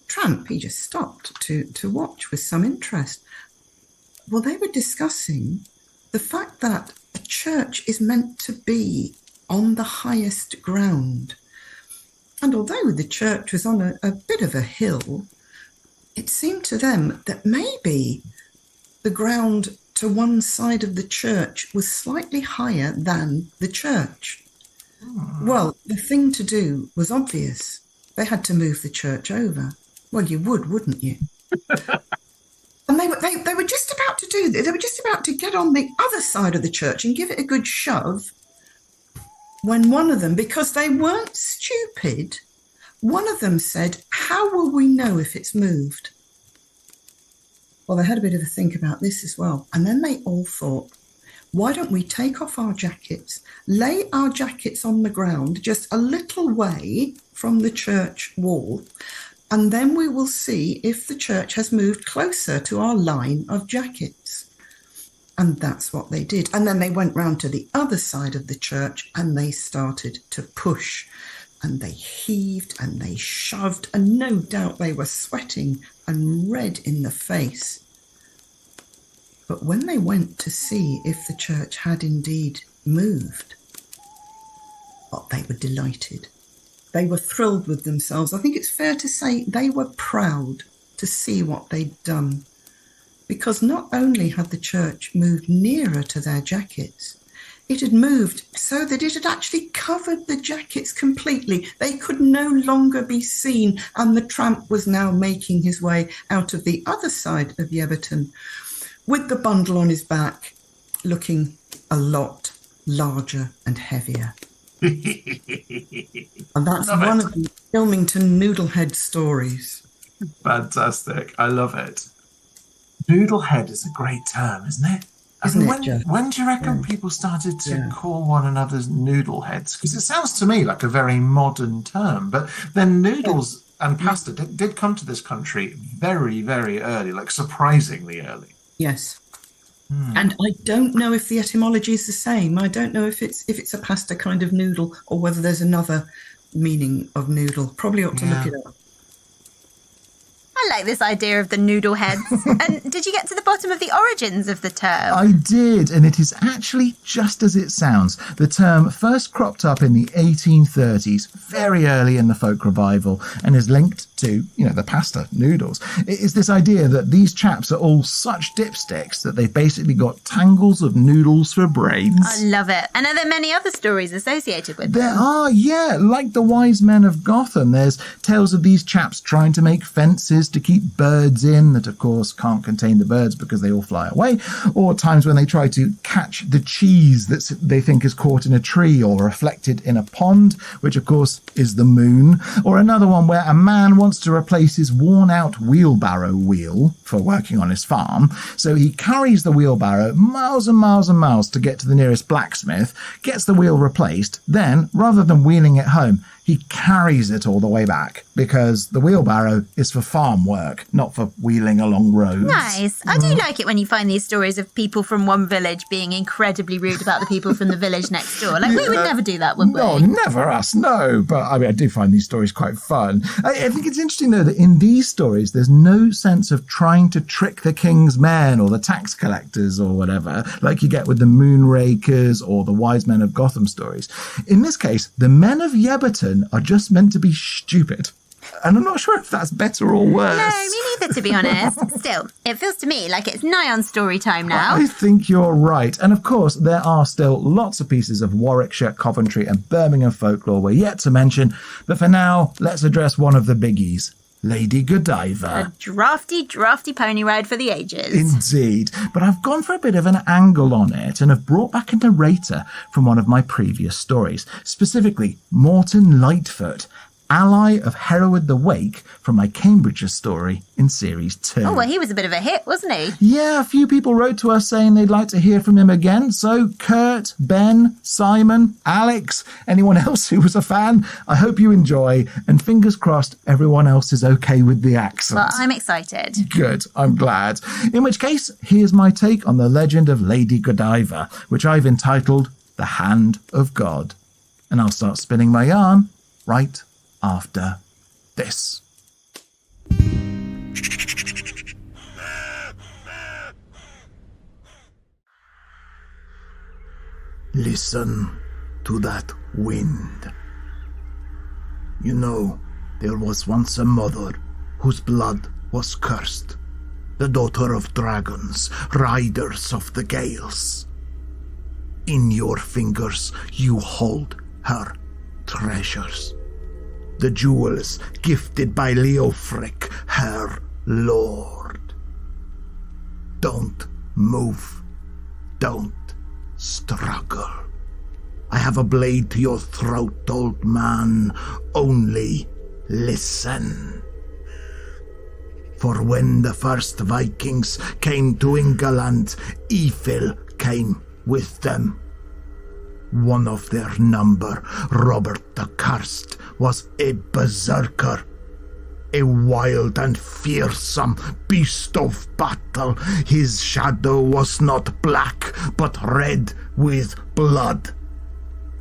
tramp, he just stopped to watch with some interest. Well, they were discussing the fact that a church is meant to be on the highest ground. And although the church was on a bit of a hill, it seemed to them that maybe the ground to one side of the church was slightly higher than the church. Well, the thing to do was obvious. They had to move the church over. Well, you would, wouldn't you? And they were just about to do this. They were just about to get on the other side of the church and give it a good shove, when one of them, because they weren't stupid, one of them said, "How will we know if it's moved?" Well, they had a bit of a think about this as well. And then they all thought, why don't we take off our jackets, lay our jackets on the ground just a little way from the church wall, and then we will see if the church has moved closer to our line of jackets. And that's what they did. And then they went round to the other side of the church and they started to push. And they heaved and they shoved, and no doubt they were sweating and red in the face. But when they went to see if the church had indeed moved, well, they were delighted. They were thrilled with themselves. I think it's fair to say they were proud to see what they'd done, because not only had the church moved nearer to their jackets, it had moved so that it had actually covered the jackets completely. They could no longer be seen, and the tramp was now making his way out of the other side of Yebberton with the bundle on his back, looking a lot larger and heavier. And that's one of the Ilmington Noodlehead stories. Fantastic. I love it. Noodlehead is a great term, isn't it? When do you reckon people started to call one another's noodleheads? Because it sounds to me like a very modern term, but then noodles and pasta did come to this country very, very early, like surprisingly early. Yes. And I don't know if the etymology is the same. I don't know if it's a pasta kind of noodle or whether there's another meaning of noodle. Probably ought to look it up. I like this idea of the noodle heads. And did you get to the bottom of the origins of the term? I did, and it is actually just as it sounds. The term first cropped up in the 1830s, very early in the folk revival, and is linked to, the pasta, noodles. It is this idea that these chaps are all such dipsticks that they've basically got tangles of noodles for brains. I love it. And are there many other stories associated with them? There are, yeah. Like the Wise Men of Gotham, there's tales of these chaps trying to make fences to keep birds in that, of course, can't contain the birds because they all fly away, or times when they try to catch the cheese that they think is caught in a tree or reflected in a pond, which, of course, is the moon, or another one where a man wants to replace his worn-out wheelbarrow wheel for working on his farm, so he carries the wheelbarrow miles and miles and miles to get to the nearest blacksmith, gets the wheel replaced, then, rather than wheeling it home, he carries it all the way back. because the wheelbarrow is for farm work, not for wheeling along roads. Nice. I do like it when you find these stories of people from one village being incredibly rude about the people from the village next door. Like, we would never do that, would we? No, never us, no. But, I do find these stories quite fun. I think it's interesting, though, that in these stories, there's no sense of trying to trick the king's men or the tax collectors or whatever, like you get with the Moonrakers or the Wise Men of Gotham stories. In this case, the men of Yebberton are just meant to be stupid. And I'm not sure if that's better or worse. No, me neither, to be honest. Still, it feels to me like it's nigh on story time now. I think you're right. And of course, there are still lots of pieces of Warwickshire, Coventry and Birmingham folklore we're yet to mention. But for now, let's address one of the biggies. Lady Godiva. A drafty pony ride for the ages. Indeed. But I've gone for a bit of an angle on it and have brought back a narrator from one of my previous stories, specifically Morton Lightfoot, ally of Hereward the Wake from my Cambridgeshire story in Series 2. Oh, well, he was a bit of a hit, wasn't he? Yeah, a few people wrote to us saying they'd like to hear from him again. So, Kurt, Ben, Simon, Alex, anyone else who was a fan, I hope you enjoy. And fingers crossed everyone else is okay with the accent. Well, I'm excited. Good, I'm glad. In which case, here's my take on the legend of Lady Godiva, which I've entitled The Hand of God. And I'll start spinning my yarn right after this. Listen to that wind. You know, there was once a mother whose blood was cursed, the daughter of dragons, riders of the gales. In your fingers you hold her treasures, the jewels gifted by Leofric, her lord. Don't move. Don't struggle. I have a blade to your throat, old man. Only listen. For when the first Vikings came to England, Ifil came with them. One of their number, Robert the Cursed, was a berserker, a wild and fearsome beast of battle. His shadow was not black, but red with blood.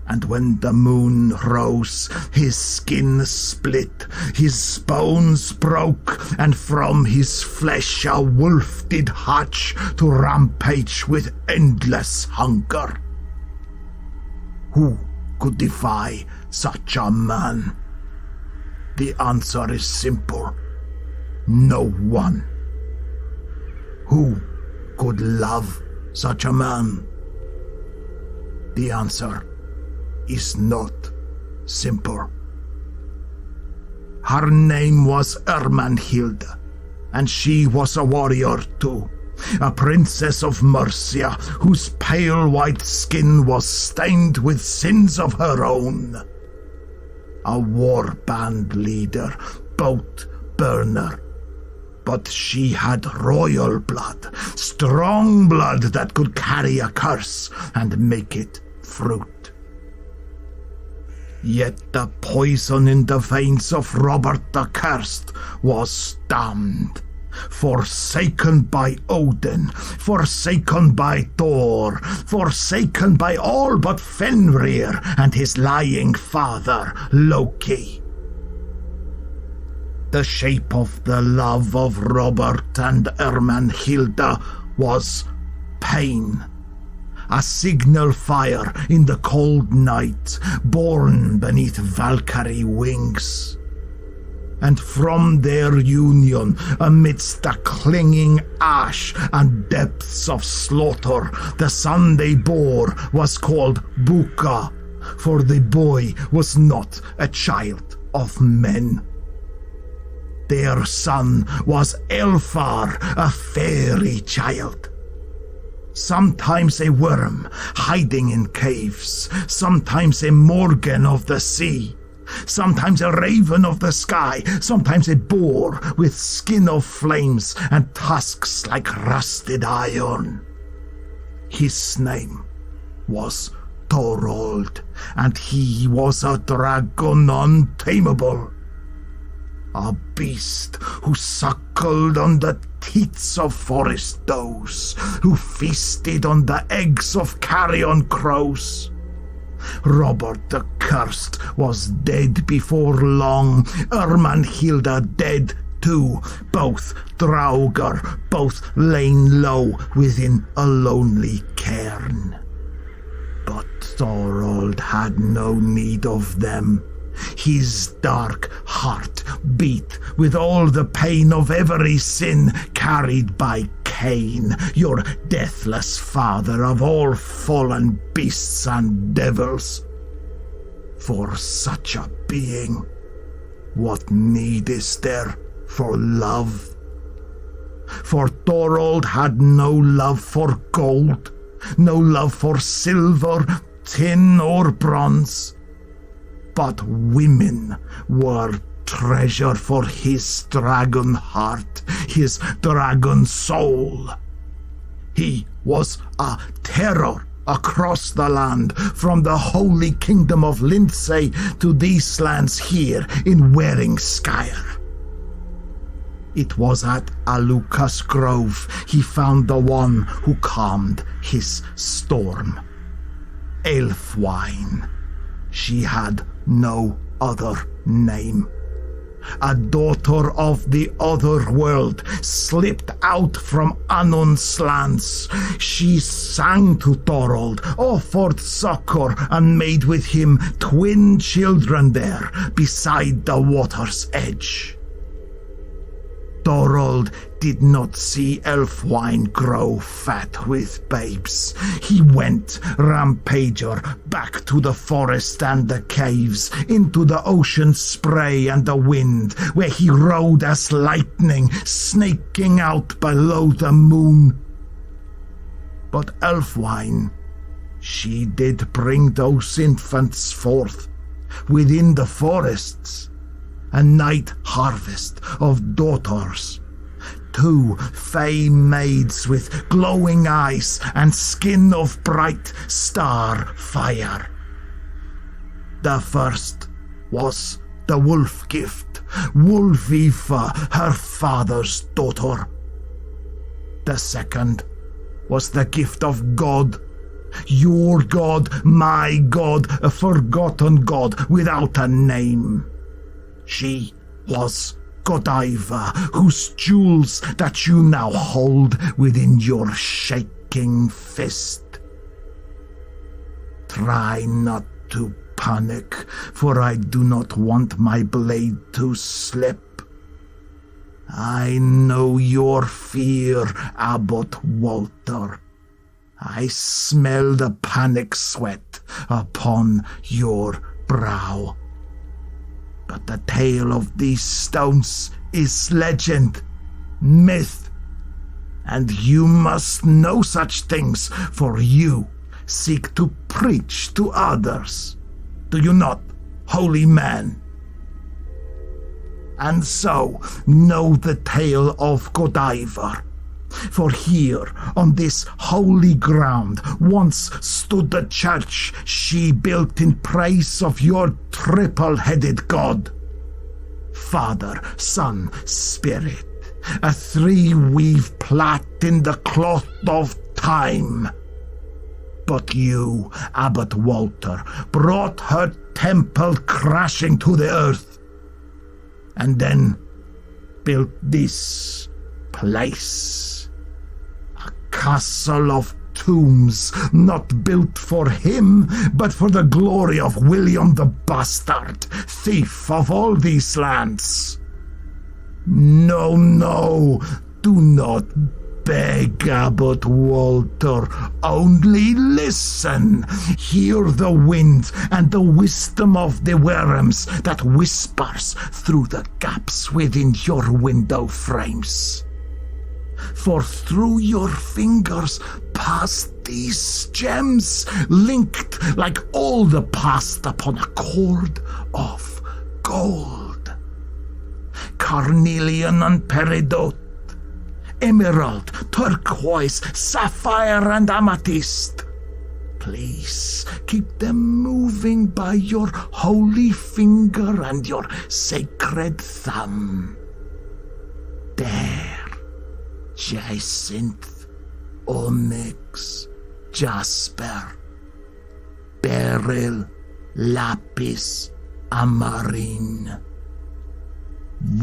And when the moon rose, his skin split, his bones broke, and from his flesh a wolf did hatch to rampage with endless hunger. Who could defy such a man? The answer is simple. No one. Who could love such a man? The answer is not simple. Her name was Ermenhilde, and she was a warrior too. A princess of Mercia, whose pale white skin was stained with sins of her own. A war band leader, boat burner. But she had royal blood, strong blood that could carry a curse and make it fruit. Yet the poison in the veins of Robert the Cursed was damned. Forsaken by Odin, forsaken by Thor, forsaken by all but Fenrir and his lying father, Loki. The shape of the love of Robert and Ermenhilde was pain. A signal fire in the cold night, born beneath Valkyrie wings. And from their union, amidst the clinging ash and depths of slaughter, the son they bore was called Buka, for the boy was not a child of men. Their son was Elfar, a fairy child. Sometimes a worm hiding in caves, sometimes a Morgan of the sea, sometimes a raven of the sky, sometimes a boar with skin of flames and tusks like rusted iron. His name was Thorold, and he was a dragon untamable. a beast who suckled on the teats of forest does, who feasted on the eggs of carrion crows. Robert the Cursed was dead before long, Ermenhilda dead too, both Draugr, both lain low within a lonely cairn. But Thorold had no need of them. His dark heart beat with all the pain of every sin carried by Cain, your deathless father of all fallen beasts and devils. For such a being, what need is there for love? For Thorold had no love for gold, no love for silver, tin, or bronze. But women were treasure for his dragon heart, his dragon soul. He was a terror across the land, from the holy kingdom of Lindsay to these lands here in Warwickshire. It was at Alucas Grove he found the one who calmed his storm. Elfwine. She had no other name. A daughter of the other world, slipped out from Annun's lands. She sang to Thorold, offered succor, and made with him twin children there beside the water's edge. Thorold did not see Elfwine grow fat with babes. He went, rampager, back to the forest and the caves, into the ocean spray and the wind, where he rode as lightning, snaking out below the moon. But Elfwine, she did bring those infants forth, within the forests, a night harvest of daughters, 2 fey maids with glowing eyes and skin of bright star fire. The first was the wolf gift, Wolfifa, her father's daughter. The second was the gift of God, your God, my God, a forgotten God without a name. She was Godiva, whose jewels that you now hold within your shaking fist. Try not to panic, for I do not want my blade to slip. I know your fear, Abbot Walter. I smell the panic sweat upon your brow. But the tale of these stones is legend, myth, and you must know such things, for you seek to preach to others. Do you not, holy man? And so know the tale of Godiva. For here, on this holy ground, once stood the church she built in praise of your triple-headed God. Father, Son, Spirit, a 3-weave plait in the cloth of time. But you, Abbot Walter, brought her temple crashing to the earth, and then built this place. Castle of tombs, not built for him, but for the glory of William the Bastard, thief of all these lands. No, no, do not beg, Abbot Walter, only listen. Hear the wind and the wisdom of the worms that whispers through the gaps within your window frames. For through your fingers pass these gems, linked like all the past upon a cord of gold. Carnelian and peridot, emerald, turquoise, sapphire and amethyst. Please keep them moving by your holy finger and your sacred thumb. There, jacinth, onyx, jasper, beryl, lapis, amarine.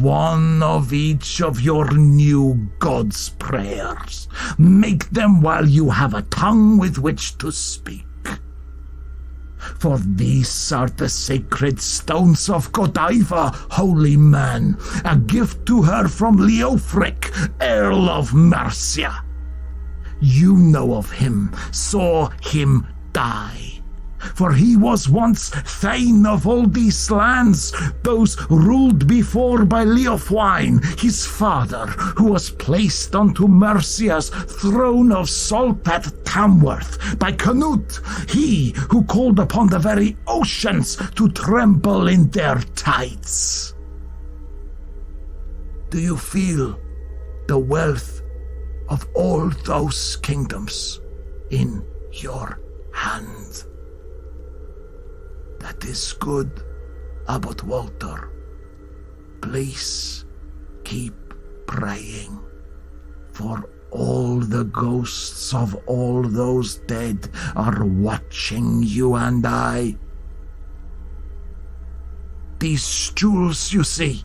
One of each of your new God's prayers. Make them while you have a tongue with which to speak. For these are the sacred stones of Godiva, holy man, a gift to her from Leofric, Earl of Mercia. You know of him, saw him die. For he was once Thane of all these lands, those ruled before by Leofwine, his father, who was placed unto Mercia's throne of salt at Tamworth by Canute, he who called upon the very oceans to tremble in their tides. Do you feel the wealth of all those kingdoms in your hand? That is good, Abbot Walter. Please keep praying, for all the ghosts of all those dead are watching you and I. These jewels, you see,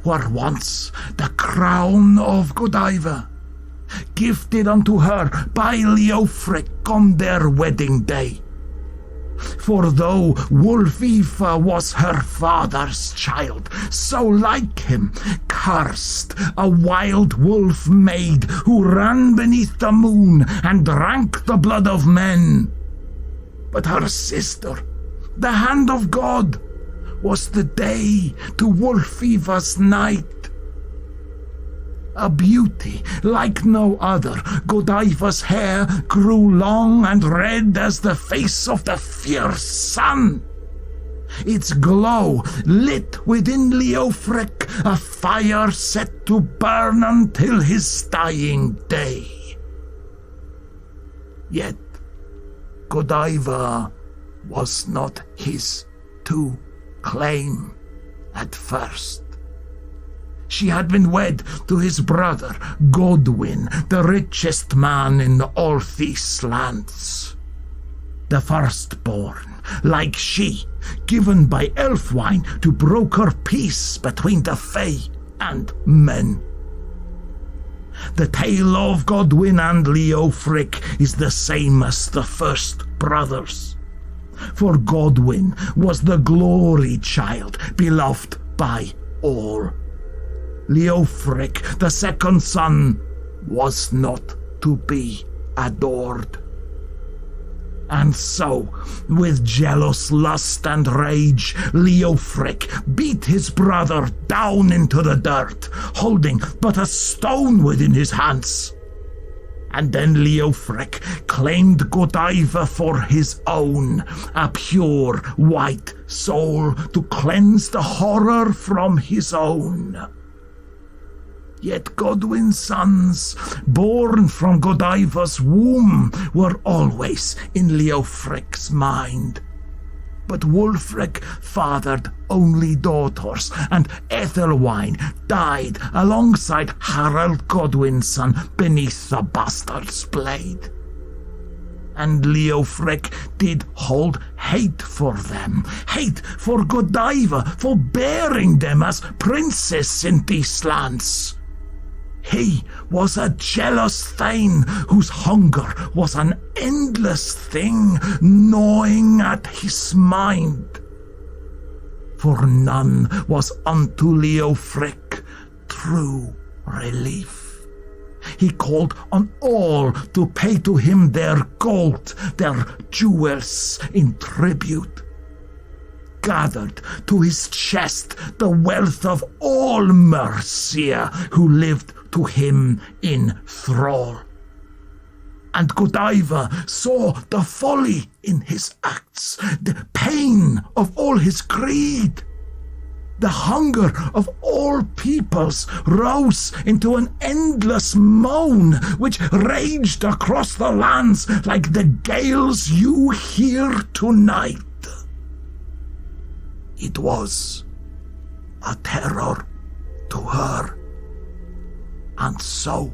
were once the crown of Godiva, gifted unto her by Leofric on their wedding day. For though Wulfifa was her father's child, so like him, cursed, a wild wolf maid who ran beneath the moon and drank the blood of men. But her sister, the hand of God, was the day to Wulfifa's night. A beauty like no other, Godiva's hair grew long and red as the face of the fierce sun. Its glow lit within Leofric a fire set to burn until his dying day. Yet Godiva was not his to claim at first. She had been wed to his brother, Godwin, the richest man in all these lands. The firstborn, like she, given by Elfwine to broker peace between the Fae and men. The tale of Godwin and Leofric is the same as the first brothers. For Godwin was the glory child, beloved by all. Leofric, the second son, was not to be adored. And so, with jealous lust and rage, Leofric beat his brother down into the dirt, holding but a stone within his hands. And then Leofric claimed Godiva for his own, a pure white soul to cleanse the horror from his own. Yet Godwin's sons, born from Godiva's womb, were always in Leofric's mind. But Wulfric fathered only daughters, and Ethelwine died alongside Harold Godwin's son beneath the bastard's blade. And Leofric did hold hate for them, hate for Godiva, for bearing them as princes in these lands. He was a jealous Thane whose hunger was an endless thing gnawing at his mind. For none was unto Leofric true relief. He called on all to pay to him their gold, their jewels in tribute. Gathered to his chest the wealth of all Mercia who lived to him in thrall. And Godiva saw the folly in his acts, the pain of all his greed. The hunger of all peoples rose into an endless moan which raged across the lands like the gales you hear tonight. It was a terror to her, and so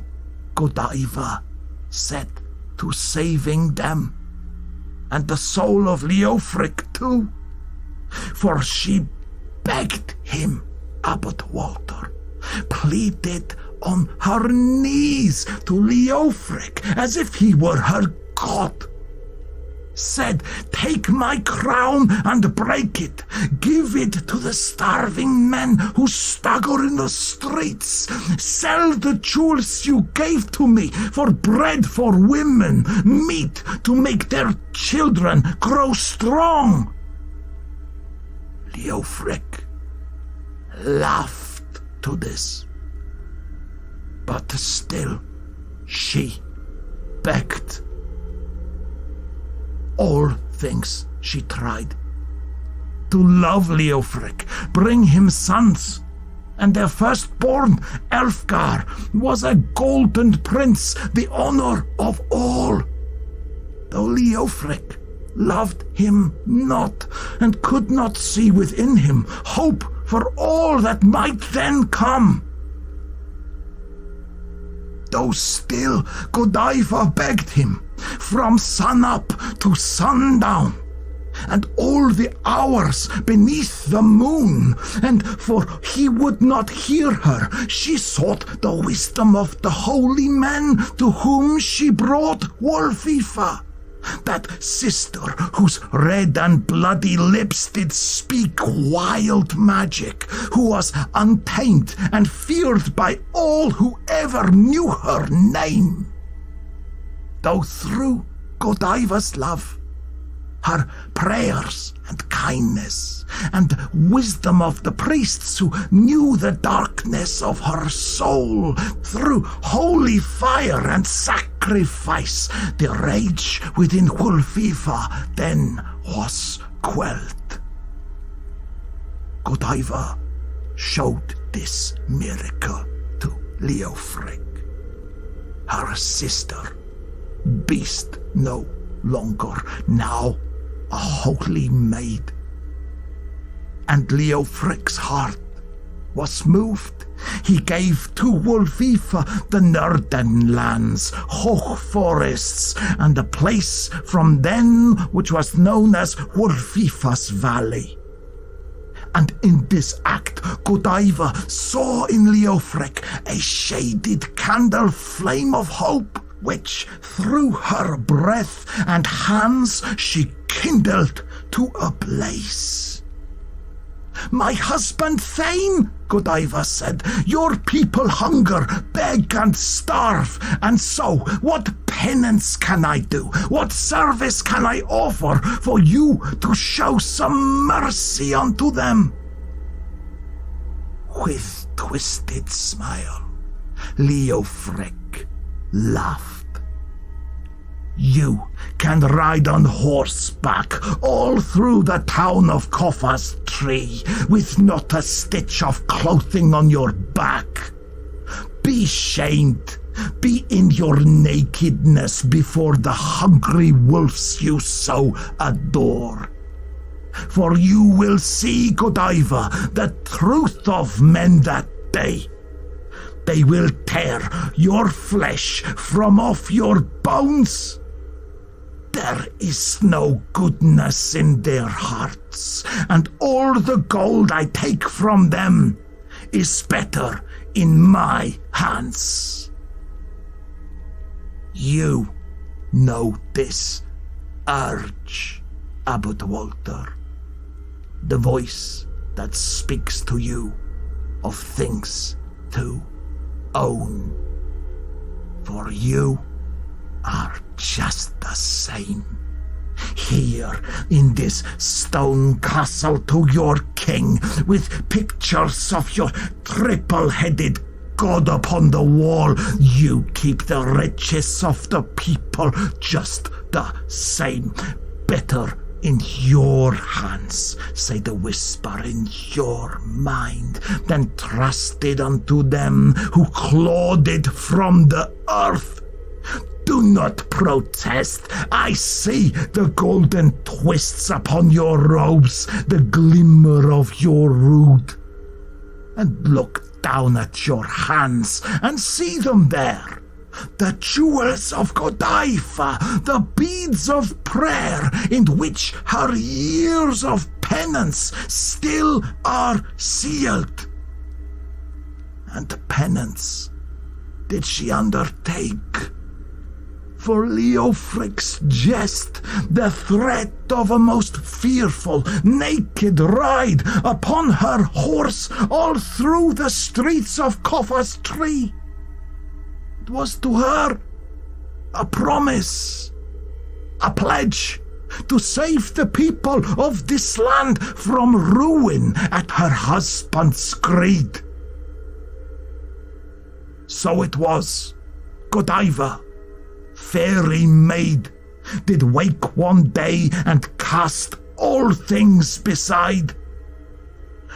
Godiva set to saving them, and the soul of Leofric too, for she begged him, Abbot Walter, pleaded on her knees to Leofric as if he were her god. Said, "Take my crown and break it. Give it to the starving men who stagger in the streets. Sell the jewels you gave to me for bread for women, meat to make their children grow strong." Leofric laughed to this, but still she begged. All things she tried. To love Leofric, bring him sons, and their firstborn, Elfgar, was a golden prince, the honor of all. Though Leofric loved him not, and could not see within him hope for all that might then come. Though still Godiva begged him from sun-up to sundown, and all the hours beneath the moon, and for he would not hear her, she sought the wisdom of the holy men to whom she brought Wolfifa, that sister whose red and bloody lips did speak wild magic, who was untamed and feared by all who ever knew her name. Though through Godiva's love, her prayers and kindness, and wisdom of the priests who knew the darkness of her soul, through holy fire and sacrifice, the rage within Wolfifa then was quelled. Godiva showed this miracle to Leofric, her sister, beast no longer, now a holy maid. And Leofric's heart was moved. He gave to Wolfifa the Nurden lands, Hoch forests, and a place from then which was known as Wolfifa's Valley. And in this act, Godiva saw in Leofric a shaded candle flame of hope, which through her breath and hands she kindled to a blaze. "My husband Thane," Godiva said, "your people hunger, beg and starve, and so what penance can I do? What service can I offer for you to show some mercy unto them?" With twisted smile, Leofric laughed. "You can ride on horseback all through the town of Koffa's Tree with not a stitch of clothing on your back. Be shamed, be in your nakedness before the hungry wolves you so adore. For you will see, Godiva, the truth of men that day. They will tear your flesh from off your bones. There is no goodness in their hearts, and all the gold I take from them is better in my hands. You know this urge, Abbot Walter, the voice that speaks to you of things to own. For you are just the same. Here in this stone castle to your king, with pictures of your triple-headed god upon the wall, you keep the riches of the people just the same, better in your hands, say the whisper in your mind, then trusted unto them who clawed it from the earth. Do not protest. I see the golden twists upon your robes, the glimmer of your rood. And look down at your hands and see them there. The jewels of Godiva, the beads of prayer in which her years of penance still are sealed. And penance did she undertake for Leofric's jest, the threat of a most fearful, naked ride upon her horse all through the streets of Coffa's Tree. It was to her a promise, a pledge to save the people of this land from ruin at her husband's greed. So it was, Godiva, fairy maid, did wake one day and cast all things beside.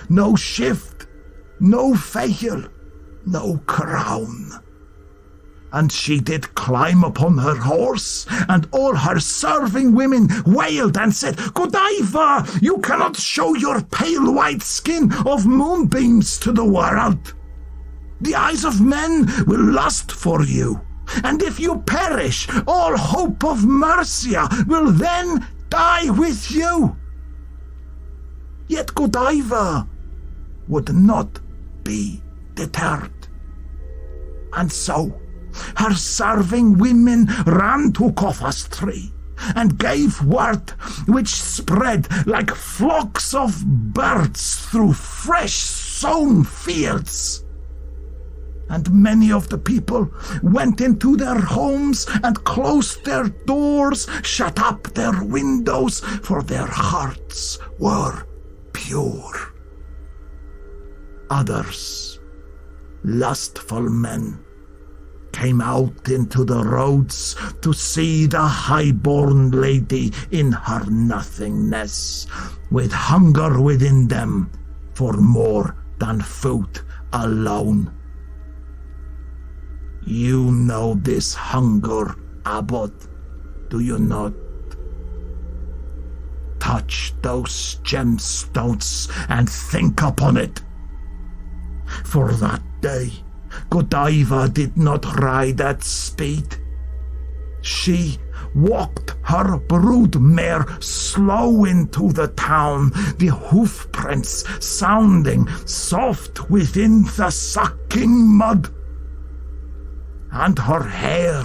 No shift, no veil, no crown. And she did climb upon her horse, and all her serving women wailed and said, Godiva, you cannot show your pale white skin of moonbeams to the world. The eyes of men will lust for you, and if you perish, all hope of Mercia will then die with you. Yet Godiva would not be deterred. And so her serving women ran to Coffa's Tree and gave word which spread like flocks of birds through fresh sown fields. And many of the people went into their homes and closed their doors, shut up their windows, for their hearts were pure. Others, lustful men, came out into the roads to see the high-born lady in her nothingness, with hunger within them for more than food alone. You know this hunger, Abbot, do you not? Touch those gemstones and think upon it. For that day, Godiva did not ride at speed. She walked her brood mare slow into the town, the hoofprints sounding soft within the sucking mud. And her hair,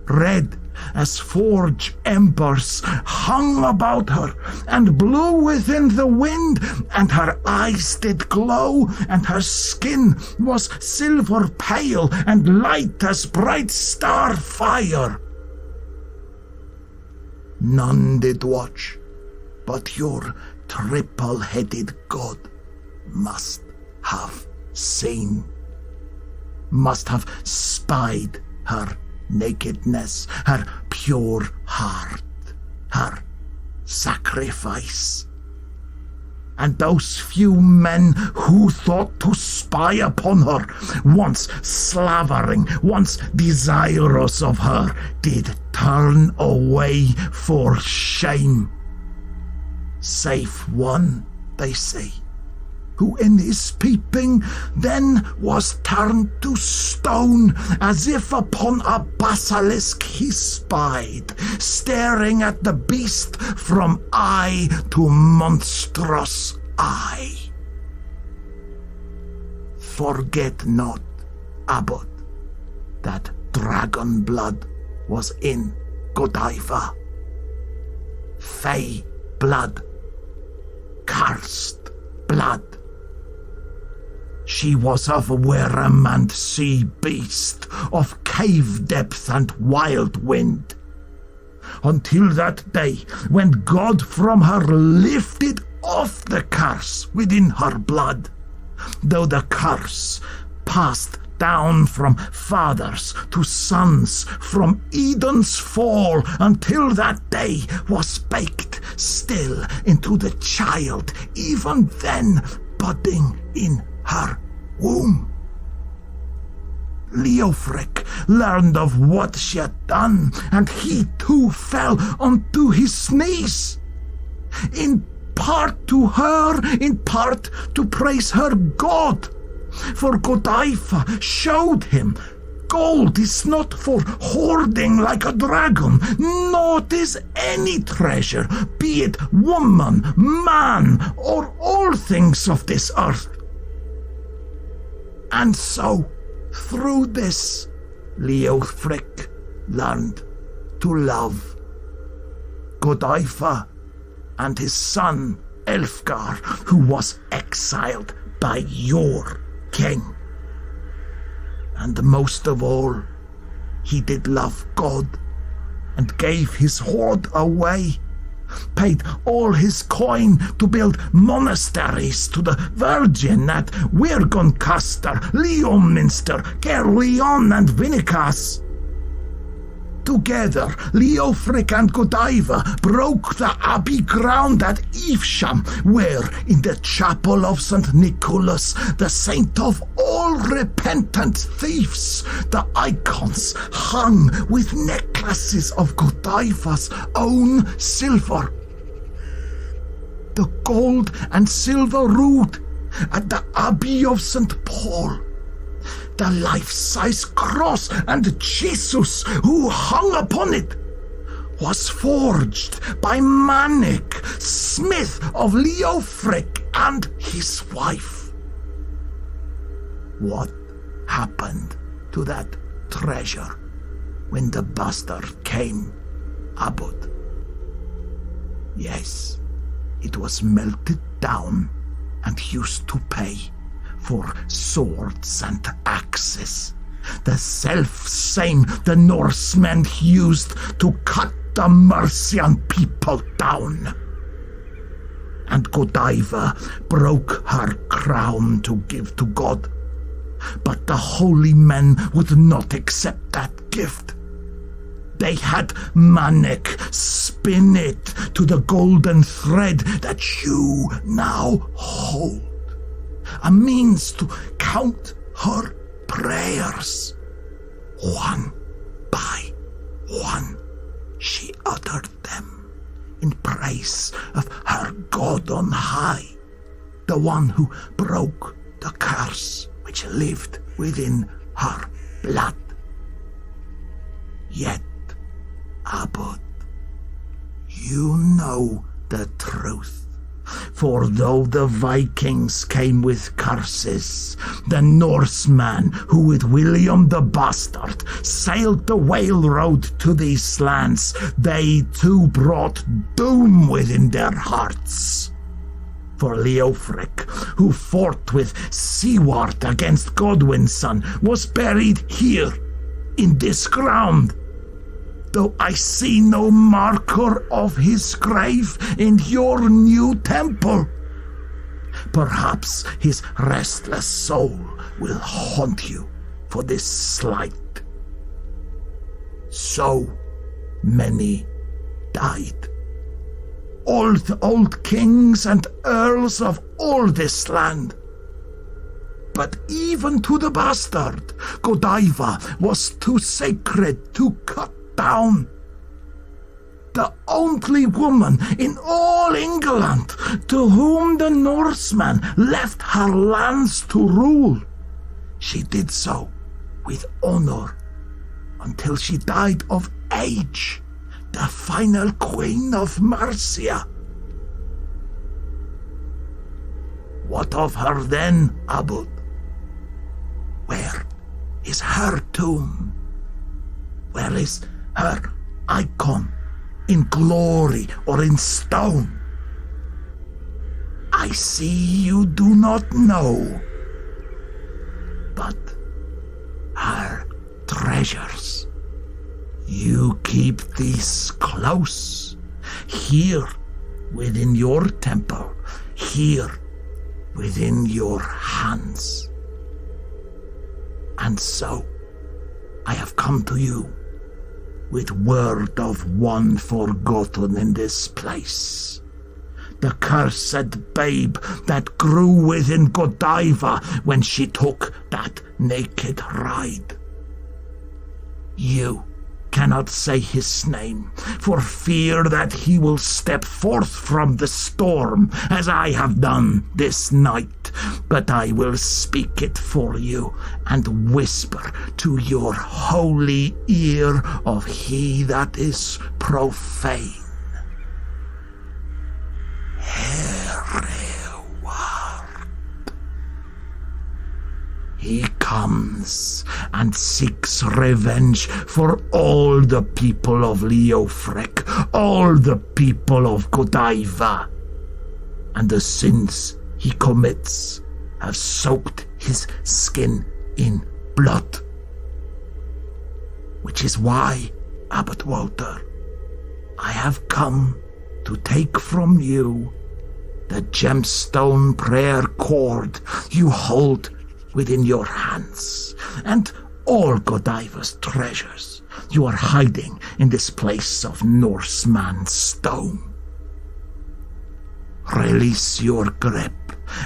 red as forge embers, hung about her and blew within the wind, and her eyes did glow, and her skin was silver pale and light as bright star fire. None did watch, but your triple-headed god must have seen, must have spied her nakedness, her pure heart, her sacrifice. And those few men who thought to spy upon her, once slavering, once desirous of her, did turn away for shame. Save one, they say, who in his peeping then was turned to stone, as if upon a basilisk he spied, staring at the beast from eye to monstrous eye. Forget not, Abbot, that dragon blood was in Godiva. Fey blood, cursed blood. She was of worm and sea beast, of cave depth and wild wind, until that day when God from her lifted off the curse within her blood, though the curse passed down from fathers to sons, from Eden's fall until that day was baked still into the child, even then budding in her womb. Leofric learned of what she had done, and he too fell onto his knees. In part to her, in part to praise her God. For Godiva showed him gold is not for hoarding like a dragon, nor is any treasure, be it woman, man, or all things of this earth. And so, through this, Leofric learned to love Godiva and his son Elfgar, who was exiled by your king. And most of all, he did love God and gave his hoard away, paid all his coin to build monasteries to the Virgin at Wirgoncaster, Leominster, Caerleon, and Vinicas. Together, Leofric and Godiva broke the abbey ground at Evesham, where, in the chapel of St. Nicholas, the saint of all repentant thieves, the icons hung with necklaces of Godiva's own silver. The gold and silver rood at the abbey of St. Paul, the life-size cross and Jesus who hung upon it, was forged by Manic, smith of Leofric, and his wife. What happened to that treasure when the bastard came, Abbot? Yes, it was melted down and used to pay for swords and axes, the self-same the Norsemen used to cut the Mercian people down. And Godiva broke her crown to give to God, but the holy men would not accept that gift. They had Manic spin it to the golden thread that you now hold, a means to count her prayers. One by one, she uttered them in praise of her God on high, the one who broke the curse which lived within her blood. Yet, Abbot, you know the truth. For though the Vikings came with curses, the Norsemen who with William the Bastard sailed the whale road to these lands, they too brought doom within their hearts. For Leofric, who fought with Siward against Godwin's son, was buried here, in this ground, though I see no marker of his grave in your new temple. Perhaps his restless soul will haunt you for this slight. So many died. Old kings and earls of all this land. But even to the bastard, Godiva was too sacred to cut down. The only woman in all England to whom the Norsemen left her lands to rule. She did so with honor until she died of age, the final queen of Mercia. What of her then, Abbot? Where is her tomb? Where is her icon, in glory or in stone? I see you do not know, but her treasures, you keep these close, here within your temple, here within your hands. And so, I have come to you with word of one forgotten in this place. The cursed babe that grew within Godiva when she took that naked ride. You cannot say his name, for fear that he will step forth from the storm, as I have done this night, but I will speak it for you, and whisper to your holy ear of he that is profane. Hereward. He comes and seeks revenge for all the people of Leofric, all the people of Godiva, and the sins he commits have soaked his skin in blood. Which is why, Abbot Walter, I have come to take from you the gemstone prayer cord you hold within your hands, and all Godiva's treasures you are hiding in this place of Norseman stone. Release your grip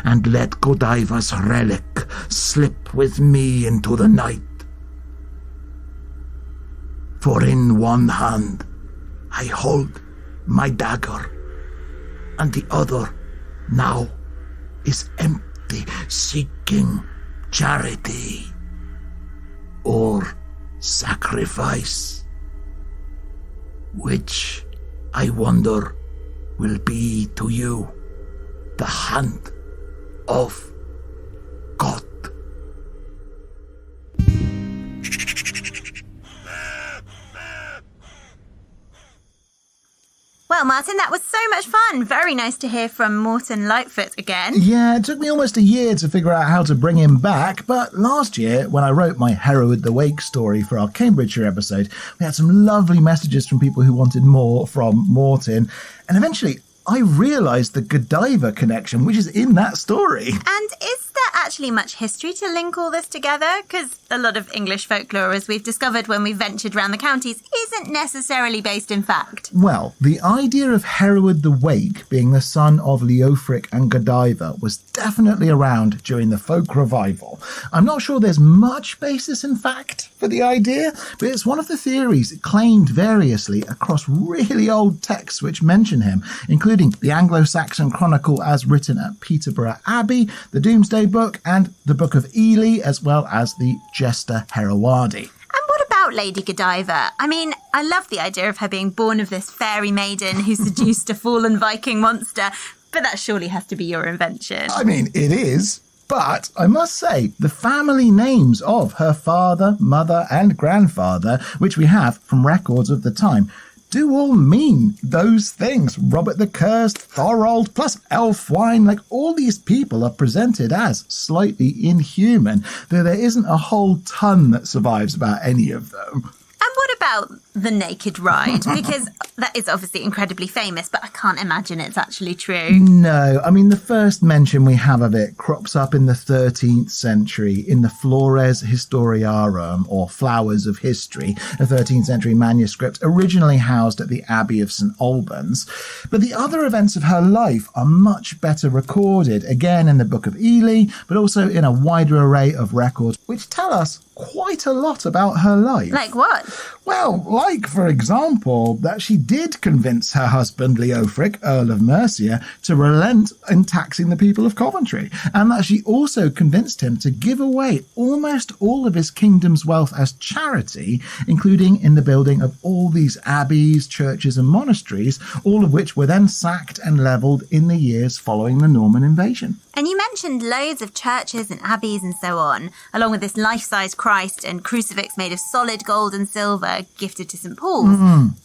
and let Godiva's relic slip with me into the night. For in one hand I hold my dagger, and the other now is empty, seeking charity or sacrifice. Which, I wonder, will be to you the hand of God. Well, Martin, that was so much fun. Very nice to hear from Morton Lightfoot again. Yeah, it took me almost a year to figure out how to bring him back, but last year, when I wrote my Hereward the Wake story for our Cambridgeshire episode, we had some lovely messages from people who wanted more from Morton, and eventually I realised the Godiva connection, which is in that story. And is there actually much history to link all this together? Because a lot of English folklore, as we've discovered when we've ventured around the counties, isn't necessarily based in fact. Well, the idea of Hereward the Wake being the son of Leofric and Godiva was definitely around during the folk revival. I'm not sure there's much basis in fact for the idea, but it's one of the theories claimed variously across really old texts which mention him, including the Anglo-Saxon Chronicle as written at Peterborough Abbey, the Domesday Book, and the Book of Ely, as well as the Gesta Herowardi. And what about Lady Godiva? I mean, I love the idea of her being born of this fairy maiden who seduced a fallen Viking monster, but that surely has to be your invention. I mean, it is. But I must say, the family names of her father, mother, and grandfather, which we have from records of the time, do all mean those things. Robert the Cursed, Thorold, plus Elfwine, like all these people are presented as slightly inhuman, though there isn't a whole ton that survives about any of them. And what about the naked ride? Because that is obviously incredibly famous, but I can't imagine it's actually true. No, I mean, the first mention we have of it crops up in the 13th century in the Flores Historiarum, or Flowers of History, a 13th century manuscript originally housed at the Abbey of St Albans. But the other events of her life are much better recorded, again in the Book of Ely, but also in a wider array of records which tell us quite a lot about her life. Like what? Well, like, for example, that she did convince her husband, Leofric, Earl of Mercia, to relent in taxing the people of Coventry, and that she also convinced him to give away almost all of his kingdom's wealth as charity, including in the building of all these abbeys, churches and monasteries, all of which were then sacked and levelled in the years following the Norman invasion. And you mentioned loads of churches and abbeys and so on, along with this life-size Christ and crucifix made of solid gold and silver gifted to St Paul's.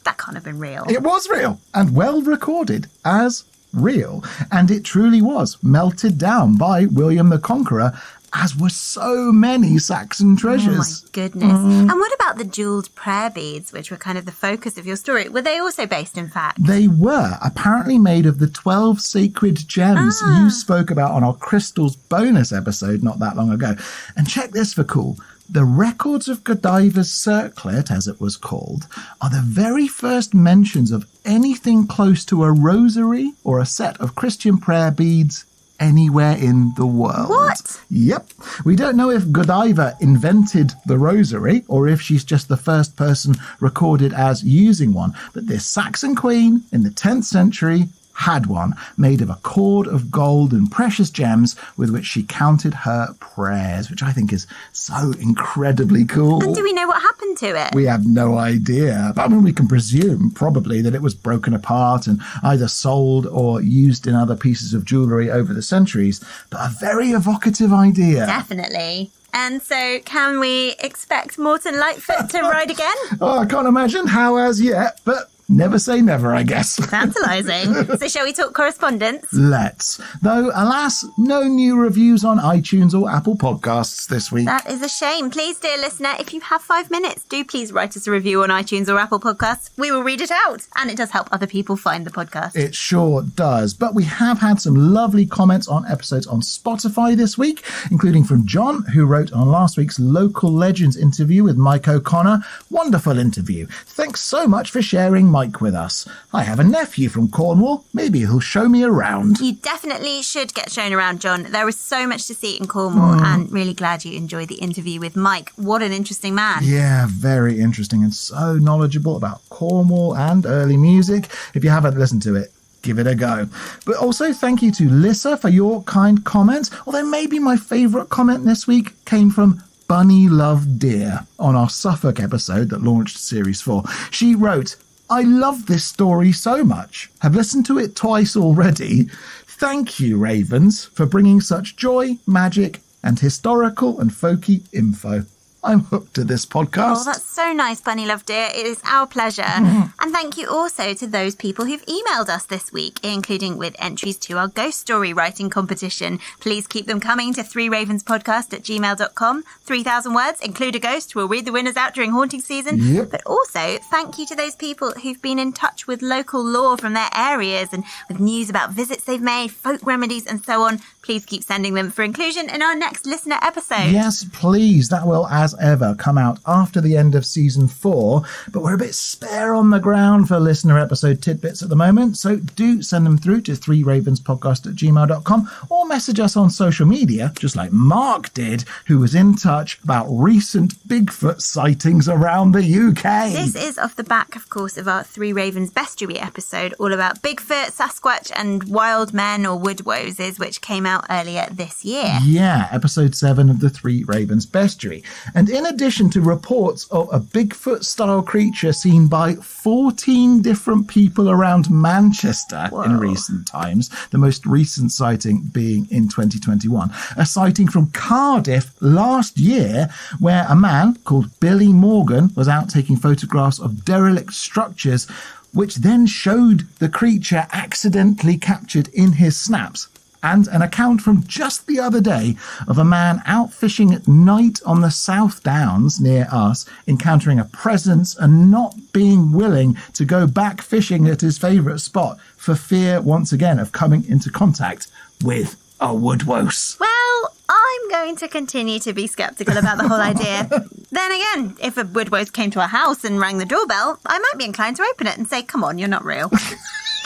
That can't have been real. It was real, and well recorded as real. And it truly was melted down by William the Conqueror, as were so many Saxon treasures. Oh my goodness. And what about the jewelled prayer beads, which were kind of the focus of your story? Were they also based in fact? They were, apparently made of the 12 sacred gems you spoke about on our Crystals bonus episode not that long ago. And check this for cool. The records of Godiva's circlet, as it was called, are the very first mentions of anything close to a rosary or a set of Christian prayer beads anywhere in the world. What? Yep. We don't know if Godiva invented the rosary or if she's just the first person recorded as using one, but this Saxon queen in the 10th century had one made of a cord of gold and precious gems with which she counted her prayers, which I think is so incredibly cool. And do we know what happened to it? We have no idea. But I mean, we can presume probably that it was broken apart and either sold or used in other pieces of jewellery over the centuries. But a very evocative idea. Definitely. And so can we expect Morton Lightfoot to ride again? Oh, I can't imagine how as yet, but never say never, I guess. Tantalising. So shall we talk correspondence? Let's. Though, alas, no new reviews on iTunes or Apple Podcasts this week. That is a shame. Please, dear listener, if you have 5 minutes, do please write us a review on iTunes or Apple Podcasts. We will read it out. And it does help other people find the podcast. It sure does. But we have had some lovely comments on episodes on Spotify this week, including from John, who wrote on last week's Local Legends interview with Mike O'Connor. Wonderful interview. Thanks so much for sharing Mike with us. I have a nephew from Cornwall. Maybe he'll show me around. You definitely should get shown around, John. There is so much to see in Cornwall and really glad you enjoyed the interview with Mike. What an interesting man. Yeah, very interesting and so knowledgeable about Cornwall and early music. If you haven't listened to it, give it a go. But also thank you to Lissa for your kind comments. Although maybe my favourite comment this week came from Bunny Love Deer on our Suffolk episode that launched Series 4. She wrote, I love this story so much. Have listened to it twice already. Thank you, Ravens, for bringing such joy, magic, and historical and folky info. I'm hooked to this podcast. Oh, that's so nice, Bunny Love Dear. It is our pleasure. And thank you also to those people who've emailed us this week, including with entries to our ghost story writing competition. Please keep them coming to 3ravenspodcast@gmail.com. 3,000 words, include a ghost. We'll read the winners out during haunting season. Yep. But also, thank you to those people who've been in touch with local lore from their areas and with news about visits they've made, folk remedies and so on. Please keep sending them for inclusion in our next listener episode. Yes, please. That will, as ever, come out after the end of season 4, but we're a bit spare on the ground for listener episode tidbits at the moment, so do send them through to 3ravenspodcast@gmail.com or message us on social media, just like Mark did, who was in touch about recent Bigfoot sightings around the UK. This is off the back, of course, of our 3 Ravens Bestiary episode all about Bigfoot, Sasquatch and wild men or woodwoses, which came out earlier this year. Yeah, episode 7 of the 3 Ravens Bestiary. And in addition to reports of a Bigfoot-style creature seen by 14 different people around Manchester in recent times, the most recent sighting being in 2021, a sighting from Cardiff last year where a man called Billy Morgan was out taking photographs of derelict structures, which then showed the creature accidentally captured in his snaps. And an account from just the other day of a man out fishing at night on the South Downs near us, encountering a presence and not being willing to go back fishing at his favourite spot for fear, once again, of coming into contact with a woodwose. Well, I'm going to continue to be sceptical about the whole idea. Then again, if a woodwose came to our house and rang the doorbell, I might be inclined to open it and say, come on, you're not real.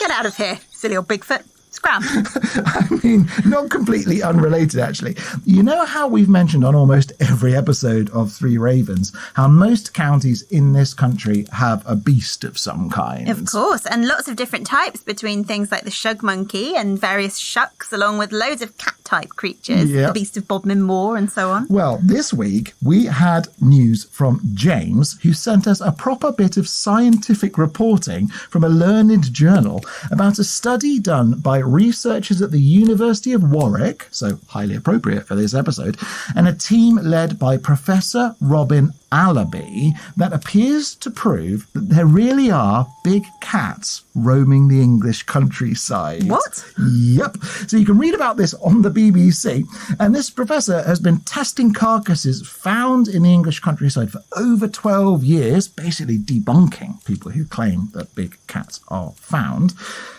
Get out of here, silly old Bigfoot. Scram. I mean, not completely unrelated, actually. You know how we've mentioned on almost every episode of 3 Ravens how most counties in this country have a beast of some kind? Of course, and lots of different types between things like the shug monkey and various shucks, along with loads of cat-type creatures, the beast of Bodmin Moor and so on. Well, this week we had news from James, who sent us a proper bit of scientific reporting from a learned journal about a study done by researchers at the University of Warwick, so highly appropriate for this episode, and a team led by Professor Robin Allaby that appears to prove that there really are big cats roaming the English countryside. What? Yep. So you can read about this on the BBC. And this professor has been testing carcasses found in the English countryside for over 12 years, basically debunking people who claim that big cats are found.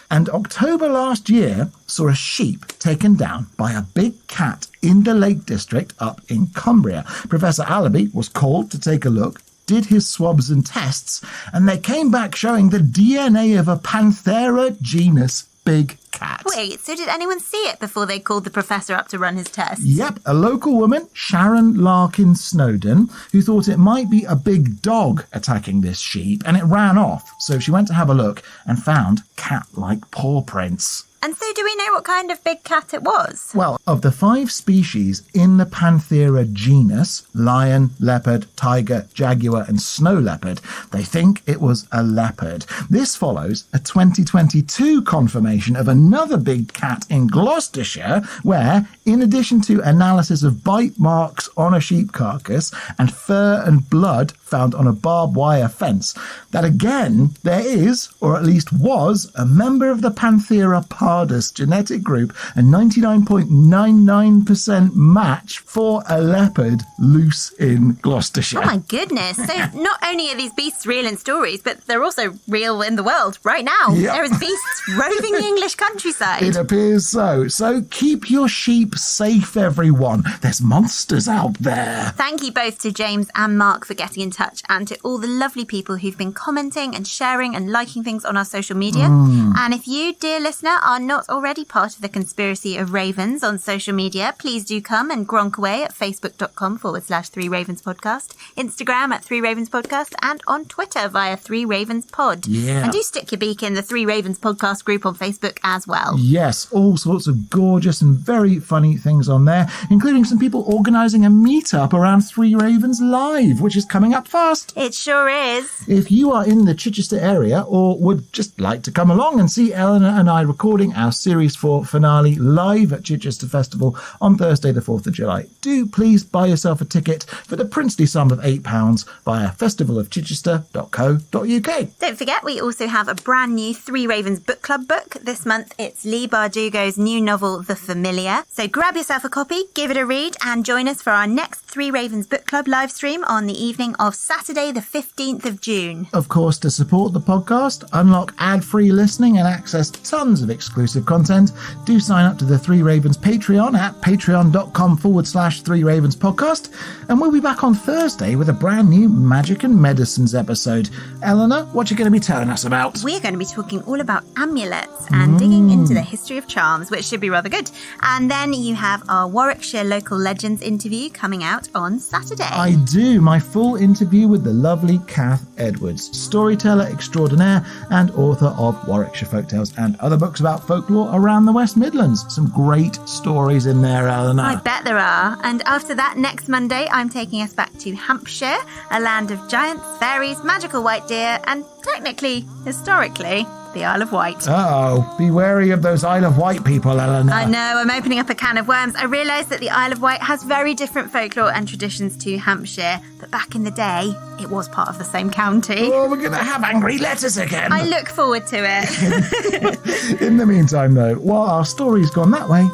And October last year saw a sheep taken down by a big cat in the Lake District up in Cumbria. Professor Allaby was called to take a look, did his swabs and tests, and they came back showing the DNA of a Panthera genus big cat. Wait, so did anyone see it before they called the professor up to run his tests? Yep, a local woman, Sharon Larkin Snowden, who thought it might be a big dog attacking this sheep, and it ran off. So she went to have a look and found cat-like paw prints. And so do we know what kind of big cat it was? Well, of the 5 species in the Panthera genus, lion, leopard, tiger, jaguar and snow leopard, they think it was a leopard. This follows a 2022 confirmation of another big cat in Gloucestershire, where, in addition to analysis of bite marks on a sheep carcass and fur and blood found on a barbed wire fence, that again there is, or at least was, a member of the Panthera pardus genetic group, a 99.99% match for a leopard loose in Gloucestershire. Oh my goodness. So not only are these beasts real in stories, but they're also real in the world right now. Yep. There is beasts roving the English countryside. It appears so. So keep your sheep safe, everyone. There's monsters out there. Thank you both to James and Mark for getting in touch, and to all the lovely people who've been commenting and sharing and liking things on our social media. And if you, dear listener, are not already part of the conspiracy of ravens on social media, please do come and gronk away at facebook.com/3 Ravens Podcast, Instagram at 3 Ravens Podcast, and on Twitter via 3 Ravens Pod. Yeah. And do stick your beak in the 3 Ravens Podcast group on Facebook as well. Yes, all sorts of gorgeous and very funny things on there, including some people organising a meet-up around 3 Ravens Live, which is coming up fast. It sure is. If you are in the Chichester area or would just like to come along and see Eleanor and I recording our Series 4 finale live at Chichester Festival on Thursday the 4th of July, do please buy yourself a ticket for the princely sum of £8 via festivalofchichester.co.uk. Don't forget, we also have a brand new 3 Ravens Book Club book. This month, it's Lee Bardugo's new novel, The Familiar. So grab yourself a copy, give it a read, and join us for our next 3 Ravens Book Club live stream on the evening of Saturday the 15th of June. Of course, to support the podcast, unlock ad-free listening and access tons of exclusive content, do sign up to the 3 Ravens Patreon at patreon.com/3 Ravens Podcast. And we'll be back on Thursday with a brand new Magic and Medicines episode. Eleanor, what are you going to be telling us about? We're going to be talking all about amulets and digging into the history of charms, which should be rather good. And then you have our Warwickshire Local Legends interview coming out on Saturday. I do. My full interview with the lovely Kath Edwards, storyteller extraordinaire and author of Warwickshire Folktales and other books about folklore around the West Midlands. Some great stories in there, Eleanor. I bet there are. And after that, next Monday, I'm taking us back to Hampshire, a land of giants, fairies, magical white deer, and technically, historically, the Isle of Wight. Uh-oh. Be wary of those Isle of Wight people, Eleanor. I know, I'm opening up a can of worms. I realised that the Isle of Wight has very different folklore and traditions to Hampshire, but back in the day, it was part of the same county. Oh, we're going to have angry letters again. I look forward to it. In the meantime, though, while our story's gone that way,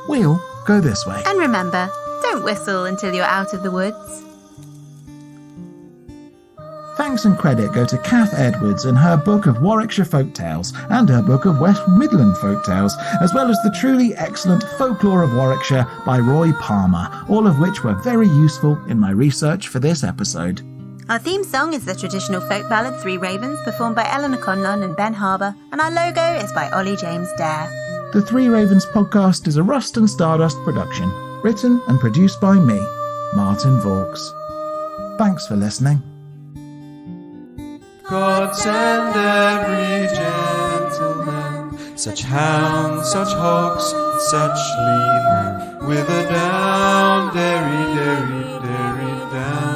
we'll go this way. And remember, don't whistle until you're out of the woods. Thanks and credit go to Kath Edwards and her book of Warwickshire Folktales and her book of West Midland Folktales, as well as the truly excellent Folklore of Warwickshire by Roy Palmer, all of which were very useful in my research for this episode. Our theme song is the traditional folk ballad 3 Ravens, performed by Eleanor Conlon and Ben Harbour, and our logo is by Ollie James Dare. The 3 Ravens podcast is a Rust and Stardust production, written and produced by me, Martin Vaux. Thanks for listening. God send every gentleman, such hounds, such hawks, such leman, with a down, derry, derry, derry, down.